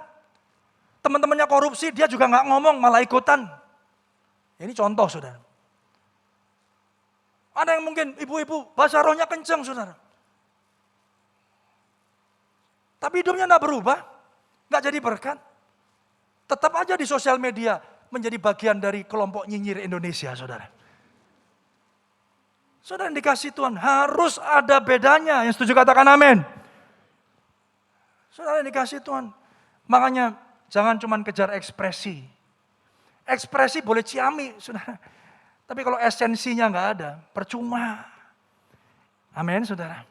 Teman-temannya korupsi, dia juga nggak ngomong, malah ikutan. Ini contoh, saudara. Ada yang mungkin ibu-ibu bahasa rohnya kenceng, saudara. Tapi hidupnya tidak berubah, nggak jadi berkat. Tetap aja di sosial media menjadi bagian dari kelompok nyinyir Indonesia, saudara. Saudara yang dikasih Tuhan, harus ada bedanya. Yang setuju katakan amin. Saudara yang dikasih Tuhan, makanya jangan cuma kejar ekspresi. Ekspresi boleh ciamik, saudara. Tapi kalau esensinya nggak ada, percuma. Amin, saudara.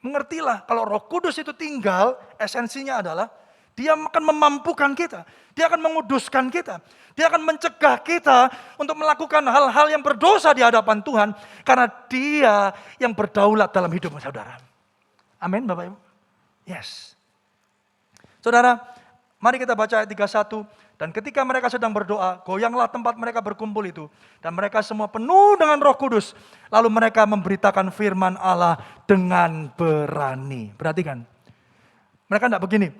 Mengertilah, kalau Roh Kudus itu tinggal, esensinya adalah dia akan memampukan kita. Dia akan menguduskan kita. Dia akan mencegah kita untuk melakukan hal-hal yang berdosa di hadapan Tuhan. Karena dia yang berdaulat dalam hidup saudara. Amin Bapak Ibu. Yes. Saudara, mari kita baca ayat 31. Dan ketika mereka sedang berdoa, goyanglah tempat mereka berkumpul itu. Dan mereka semua penuh dengan Roh Kudus. Lalu mereka memberitakan firman Allah dengan berani. Perhatikan. Mereka tidak begini.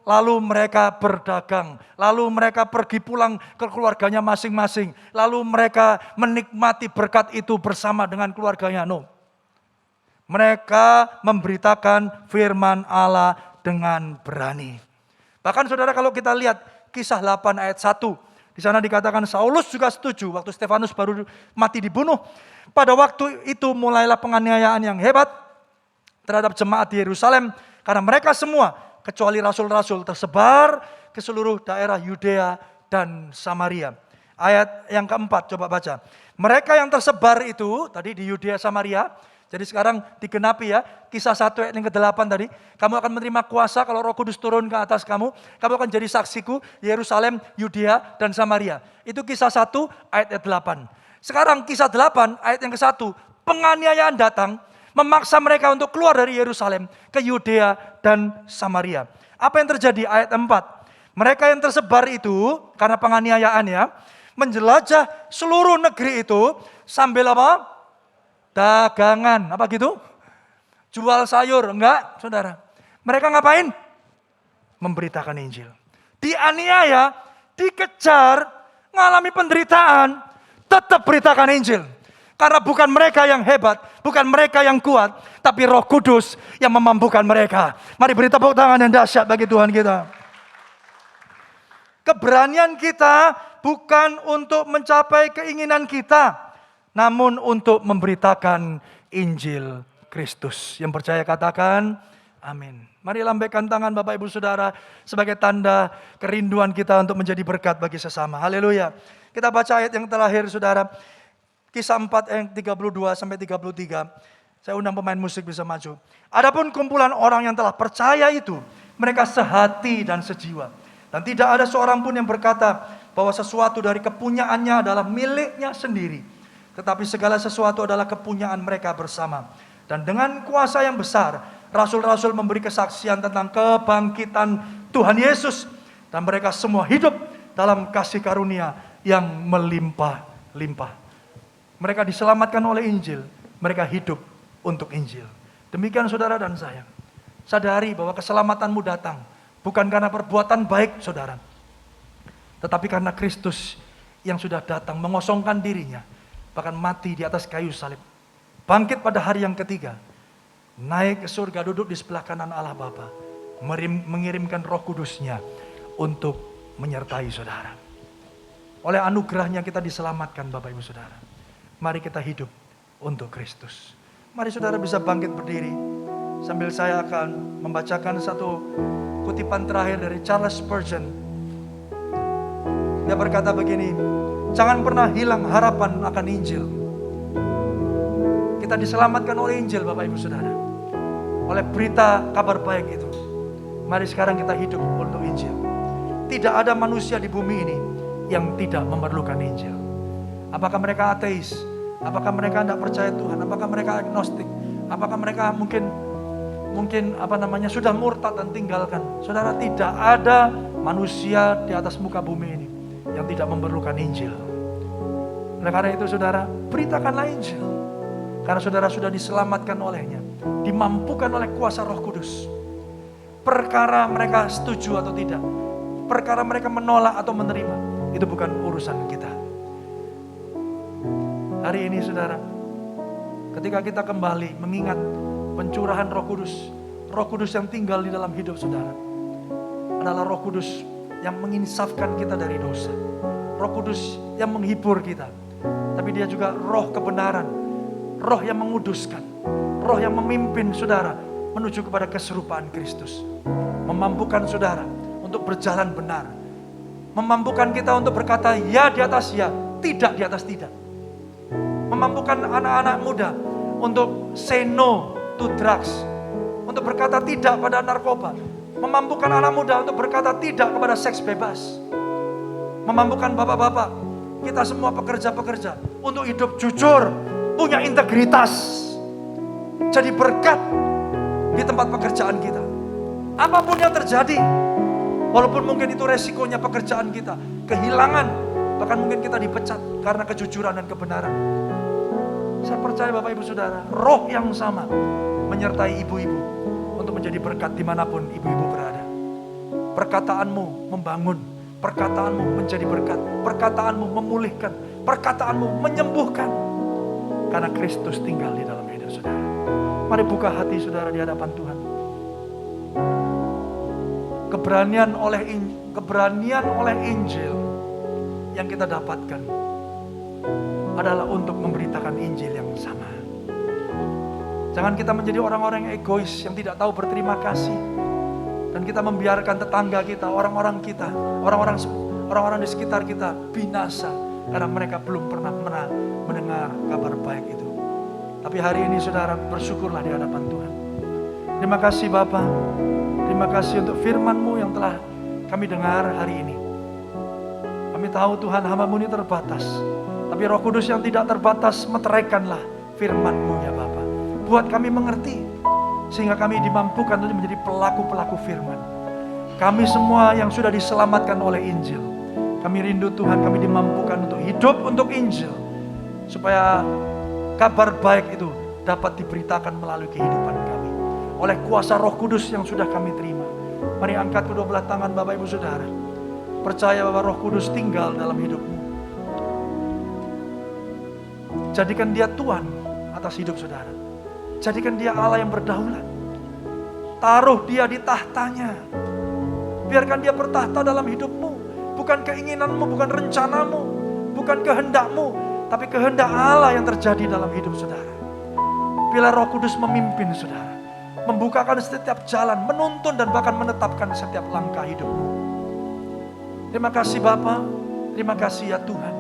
Lalu mereka berdagang. Lalu mereka pergi pulang ke keluarganya masing-masing. Lalu mereka menikmati berkat itu bersama dengan keluarganya. No. Mereka memberitakan firman Allah dengan berani. Bahkan saudara kalau kita lihat kisah 8 ayat 1. Di sana dikatakan Saulus juga setuju waktu Stefanus baru mati dibunuh. Pada waktu itu mulailah penganiayaan yang hebat terhadap jemaat di Yerusalem. Karena mereka semua, kecuali rasul-rasul, tersebar ke seluruh daerah Yudea dan Samaria. Ayat yang keempat, coba baca. Mereka yang tersebar itu, tadi di Yudea Samaria, jadi sekarang digenapi ya, Kisah 1 ayat yang ke-8 tadi. Kamu akan menerima kuasa kalau Roh Kudus turun ke atas kamu. Kamu akan jadi saksiku Yerusalem, Yudea, dan Samaria. Itu Kisah 1 ayat 8. Sekarang Kisah 8 ayat yang ke-1. Penganiayaan datang, memaksa mereka untuk keluar dari Yerusalem ke Yudea dan Samaria. Apa yang terjadi? Ayat 4. Mereka yang tersebar itu, karena penganiayaan ya, menjelajah seluruh negeri itu sambil apa? Dagangan, apa gitu? Jual sayur, enggak saudara. Mereka ngapain? Memberitakan Injil. Dianiaya, dikejar, ngalami penderitaan, tetap beritakan Injil. Karena bukan mereka yang hebat, bukan mereka yang kuat, tapi Roh Kudus yang memampukan mereka. Mari beri tepuk tangan yang dahsyat bagi Tuhan kita. Keberanian kita bukan untuk mencapai keinginan kita, namun untuk memberitakan Injil Kristus. Yang percaya katakan amin. Mari lambaikan tangan Bapak Ibu Saudara sebagai tanda kerinduan kita untuk menjadi berkat bagi sesama. Haleluya. Kita baca ayat yang terakhir Saudara. Kisah 4 ayat 32 sampai 33. Saya undang pemain musik bisa maju. Adapun kumpulan orang yang telah percaya itu, mereka sehati dan sejiwa. Dan tidak ada seorang pun yang berkata bahwa sesuatu dari kepunyaannya adalah miliknya sendiri. Tetapi segala sesuatu adalah kepunyaan mereka bersama. Dan dengan kuasa yang besar, rasul-rasul memberi kesaksian tentang kebangkitan Tuhan Yesus. Dan mereka semua hidup dalam kasih karunia yang melimpah-limpah. Mereka diselamatkan oleh Injil. Mereka hidup untuk Injil. Demikian saudara dan saya. Sadari bahwa keselamatanmu datang. Bukan karena perbuatan baik saudara. Tetapi karena Kristus yang sudah datang mengosongkan dirinya. Bahkan mati di atas kayu salib. Bangkit pada hari yang ketiga. Naik ke surga, duduk di sebelah kanan Allah Bapa. Mengirimkan Roh Kudusnya untuk menyertai saudara. Oleh anugerahnya kita diselamatkan Bapak Ibu Saudara. Mari kita hidup untuk Kristus. Mari saudara bisa bangkit berdiri. Sambil saya akan membacakan satu kutipan terakhir dari Charles Spurgeon. Dia berkata begini, jangan pernah hilang harapan akan Injil. Kita diselamatkan oleh Injil Bapak Ibu Saudara. Oleh berita kabar baik itu. Mari sekarang kita hidup untuk Injil. Tidak ada manusia di bumi ini yang tidak memerlukan Injil. Apakah mereka ateis? Apakah mereka tidak percaya Tuhan? Apakah mereka agnostik? Apakah mereka mungkin sudah murtad dan tinggalkan? Saudara, tidak ada manusia di atas muka bumi ini yang tidak memerlukan Injil. Oleh karena itu saudara, beritakanlah Injil. Karena saudara sudah diselamatkan olehnya, dimampukan oleh kuasa Roh Kudus. Perkara mereka setuju atau tidak, perkara mereka menolak atau menerima, itu bukan urusan kita. Hari ini saudara, ketika kita kembali mengingat pencurahan Roh Kudus yang tinggal di dalam hidup saudara, adalah Roh Kudus yang menginsafkan kita dari dosa. Roh Kudus yang menghibur kita. Tapi dia juga roh kebenaran, roh yang menguduskan, roh yang memimpin saudara menuju kepada keserupaan Kristus. Memampukan saudara untuk berjalan benar. Memampukan kita untuk berkata ya di atas ya, tidak di atas tidak. Memampukan anak-anak muda untuk say no to drugs, untuk berkata tidak pada narkoba. Memampukan anak muda untuk berkata tidak kepada seks bebas. Memampukan bapak-bapak, kita semua pekerja-pekerja untuk hidup jujur, punya integritas, jadi berkat di tempat pekerjaan kita. Apapun yang terjadi, walaupun mungkin itu resikonya pekerjaan kita, kehilangan, bahkan mungkin kita dipecat karena kejujuran dan kebenaran. Saya percaya Bapak Ibu Saudara, roh yang sama menyertai ibu-ibu untuk menjadi berkat dimanapun ibu-ibu berada. Perkataanmu membangun, perkataanmu menjadi berkat, perkataanmu memulihkan, perkataanmu menyembuhkan. Karena Kristus tinggal di dalam hidup saudara. Mari buka hati saudara di hadapan Tuhan. Keberanian oleh Injil yang kita dapatkan adalah untuk memberitakan Injil yang sama. Jangan kita menjadi orang-orang yang egois, yang tidak tahu berterima kasih. Dan kita membiarkan tetangga kita, orang-orang di sekitar kita binasa karena mereka belum pernah mendengar kabar baik itu. Tapi hari ini saudara, bersyukurlah di hadapan Tuhan. Terima kasih Bapa. Terima kasih untuk firman-Mu yang telah kami dengar hari ini. Kami tahu Tuhan, hamba-Mu ini terbatas. Tapi Roh Kudus yang tidak terbatas, meteraikanlah firman-Mu ya Bapa. Buat kami mengerti, sehingga kami dimampukan untuk menjadi pelaku-pelaku firman. Kami semua yang sudah diselamatkan oleh Injil, kami rindu Tuhan, kami dimampukan untuk hidup untuk Injil. Supaya kabar baik itu dapat diberitakan melalui kehidupan kami. Oleh kuasa Roh Kudus yang sudah kami terima. Mari angkat kedua belah tangan Bapak Ibu Saudara. Percaya bahwa Roh Kudus tinggal dalam hidupmu. Jadikan dia Tuhan atas hidup saudara. Jadikan dia Allah yang berdaulat. Taruh dia di tahtanya. Biarkan dia bertahta dalam hidupmu. Bukan keinginanmu, bukan rencanamu, bukan kehendakmu, tapi kehendak Allah yang terjadi dalam hidup saudara. Bila Roh Kudus memimpin saudara, membukakan setiap jalan, menuntun dan bahkan menetapkan setiap langkah hidupmu. Terima kasih Bapa, terima kasih ya Tuhan.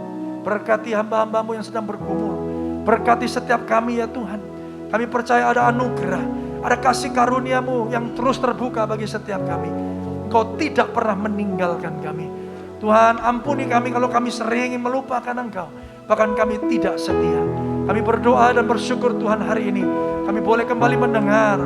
Berkati hamba-hambamu yang sedang bergumul. Berkati setiap kami ya Tuhan. Kami percaya ada anugerah, ada kasih karunia-Mu yang terus terbuka bagi setiap kami. Engkau tidak pernah meninggalkan kami. Tuhan, ampuni kami kalau kami sering melupakan Engkau. Bahkan kami tidak setia. Kami berdoa dan bersyukur Tuhan hari ini kami boleh kembali mendengar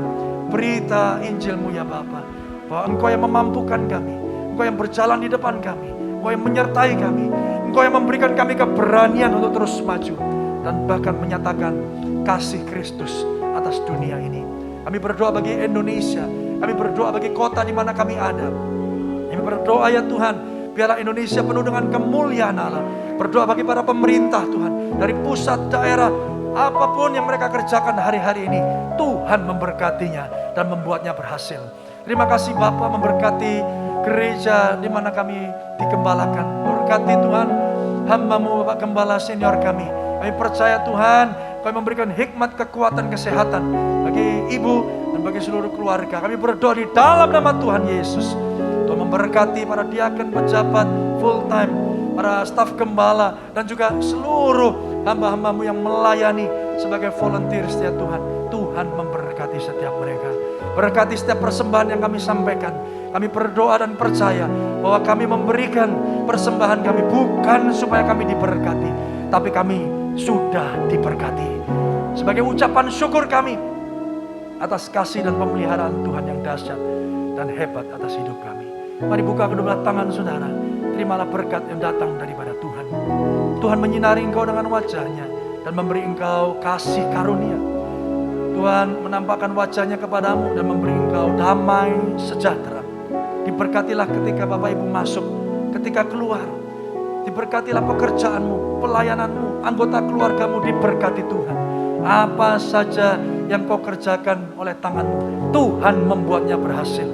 berita Injil-Mu ya Bapa. Bahwa Engkau yang memampukan kami, Engkau yang berjalan di depan kami, Engkau yang menyertai kami, Engkau yang memberikan kami keberanian untuk terus maju dan bahkan menyatakan kasih Kristus atas dunia ini. Kami berdoa bagi Indonesia, kami berdoa bagi kota di mana kami ada. Kami berdoa ya Tuhan, biarlah Indonesia penuh dengan kemuliaan Allah. Berdoa bagi para pemerintah Tuhan, dari pusat, daerah, apapun yang mereka kerjakan hari-hari ini, Tuhan memberkatinya dan membuatnya berhasil. Terima kasih Bapa, memberkati gereja di mana kami digembalakan. Berkati Tuhan hamba-Mu Bapak Gembala senior kami. Kami percaya Tuhan, Kau memberikan hikmat, kekuatan, kesehatan bagi ibu dan bagi seluruh keluarga. Kami berdoa di dalam nama Tuhan Yesus. Tuhan memberkati para diaken, pejabat, full time, para staf gembala, dan juga seluruh hamba-hamba-Mu yang melayani sebagai volunteer setiap Tuhan. Tuhan memberkati setiap mereka. Berkati setiap persembahan yang kami sampaikan. Kami berdoa dan percaya bahwa kami memberikan persembahan kami bukan supaya kami diberkati, tapi kami sudah diberkati. Sebagai ucapan syukur kami atas kasih dan pemeliharaan Tuhan yang dahsyat dan hebat atas hidup kami. Mari buka kedua belah tangan saudara. Terimalah berkat yang datang daripada Tuhan. Tuhan menyinari engkau dengan wajahnya dan memberi engkau kasih karunia. Tuhan menampakkan wajahnya kepadamu dan memberi engkau damai sejahtera. Diberkatilah ketika Bapak Ibu masuk, ketika keluar. Diberkatilah pekerjaanmu, pelayananmu, anggota keluargamu diberkati Tuhan. Apa saja yang kau kerjakan oleh tanganmu, Tuhan membuatnya berhasil.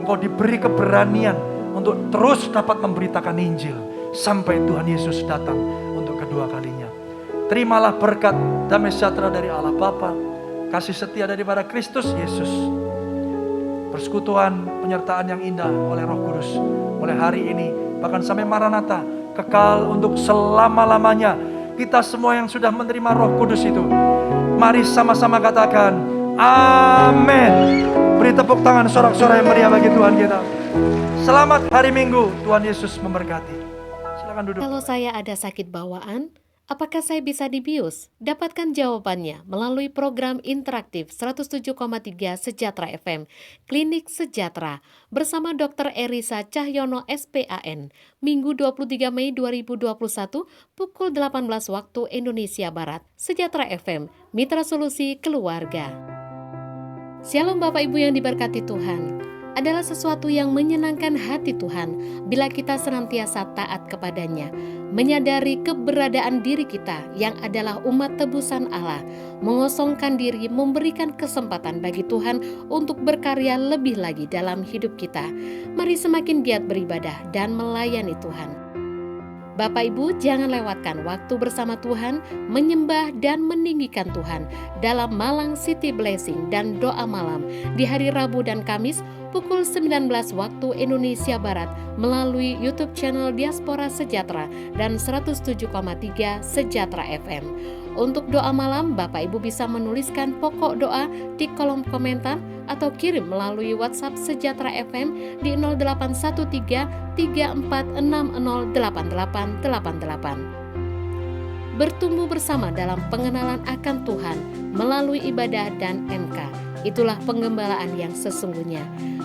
Engkau diberi keberanian untuk terus dapat memberitakan Injil sampai Tuhan Yesus datang untuk kedua kalinya. Terimalah berkat damai sejahtera dari Allah Bapa, kasih setia daripada Kristus Yesus, persekutuan penyertaan yang indah oleh Roh Kudus mulai hari ini bahkan sampai Maranatha, kekal untuk selama-lamanya. Kita semua yang sudah menerima Roh Kudus itu, mari sama-sama katakan amin. Beri tepuk tangan sorak-sorai yang meriah bagi Tuhan kita. Selamat hari Minggu, Tuhan Yesus memberkati. Silakan duduk. Kalau saya ada sakit bawaan, apakah saya bisa dibius? Dapatkan jawabannya melalui program interaktif 107,3 Sejahtera FM, Klinik Sejahtera, bersama Dr. Erisa Cahyono SPAN, Minggu 23 Mei 2021, pukul 18 waktu Indonesia Barat. Sejahtera FM, Mitra Solusi Keluarga. Shalom Bapak Ibu yang diberkati Tuhan. Adalah sesuatu yang menyenangkan hati Tuhan bila kita senantiasa taat kepadanya, menyadari keberadaan diri kita yang adalah umat tebusan Allah, mengosongkan diri, memberikan kesempatan bagi Tuhan untuk berkarya lebih lagi dalam hidup kita. Mari semakin giat beribadah dan melayani Tuhan. Bapak Ibu, jangan lewatkan waktu bersama Tuhan, menyembah dan meninggikan Tuhan dalam Malang City Blessing dan doa malam di hari Rabu dan Kamis pukul 19 waktu Indonesia Barat melalui YouTube channel Diaspora Sejahtera dan 107,3 Sejahtera FM. Untuk doa malam, Bapak Ibu bisa menuliskan pokok doa di kolom komentar atau kirim melalui WhatsApp Sejahtera FM di 0813 3460 8888. Bertumbuh bersama dalam pengenalan akan Tuhan melalui ibadah dan MK. Itulah pengembalaan yang sesungguhnya.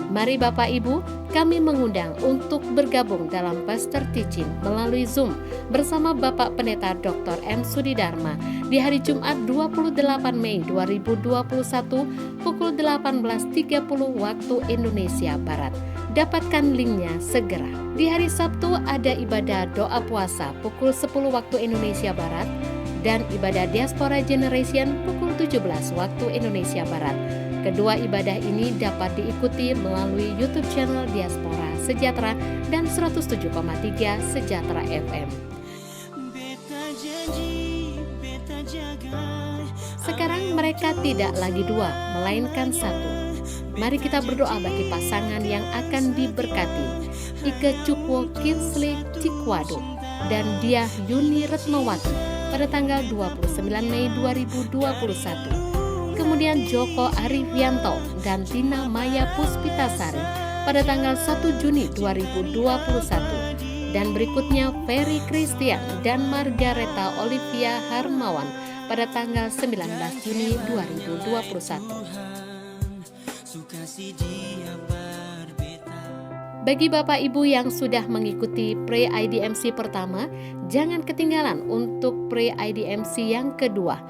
Mari Bapak Ibu, kami mengundang untuk bergabung dalam Pastor Teaching melalui Zoom bersama Bapak Pendeta Dr. M. Sudidharma di hari Jumat 28 Mei 2021 pukul 18.30 waktu Indonesia Barat. Dapatkan linknya segera. Di hari Sabtu ada ibadah doa puasa pukul 10 waktu Indonesia Barat dan ibadah Diaspora Generation pukul 17 waktu Indonesia Barat. Kedua ibadah ini dapat diikuti melalui YouTube channel Diaspora Sejahtera dan 107,3 Sejahtera FM. Sekarang mereka tidak lagi dua, melainkan satu. Mari kita berdoa bagi pasangan yang akan diberkati, Ike Cukwo Kinsley Cikwado dan Diah Yuni Retmawati pada tanggal 29 Mei 2021. Kemudian Joko Arifianto dan Tina Maya Puspitasari pada tanggal 1 Juni 2021. Dan berikutnya Ferry Christian dan Margareta Olivia Harmawan pada tanggal 19 Juni 2021. Bagi Bapak Ibu yang sudah mengikuti Pre-IDMC pertama, jangan ketinggalan untuk Pre-IDMC yang kedua.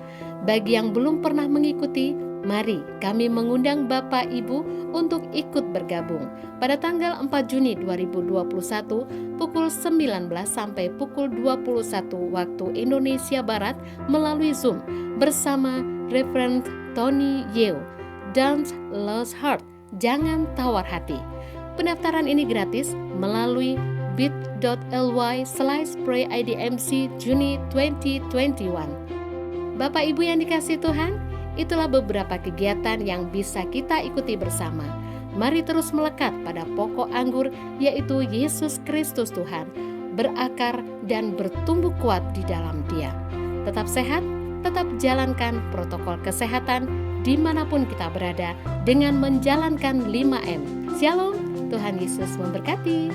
Bagi yang belum pernah mengikuti, mari kami mengundang Bapak Ibu untuk ikut bergabung pada tanggal 4 Juni 2021 pukul 19 sampai pukul 21 waktu Indonesia Barat melalui Zoom bersama Reverend Tony Yeo. Don't lose heart, jangan tawar hati. Pendaftaran ini gratis melalui bit.ly/PreIDMC Juni 2021. Bapak Ibu yang dikasihi Tuhan, itulah beberapa kegiatan yang bisa kita ikuti bersama. Mari terus melekat pada pokok anggur, yaitu Yesus Kristus Tuhan, berakar dan bertumbuh kuat di dalam Dia. Tetap sehat, tetap jalankan protokol kesehatan dimanapun kita berada dengan menjalankan 5M. Shalom, Tuhan Yesus memberkati.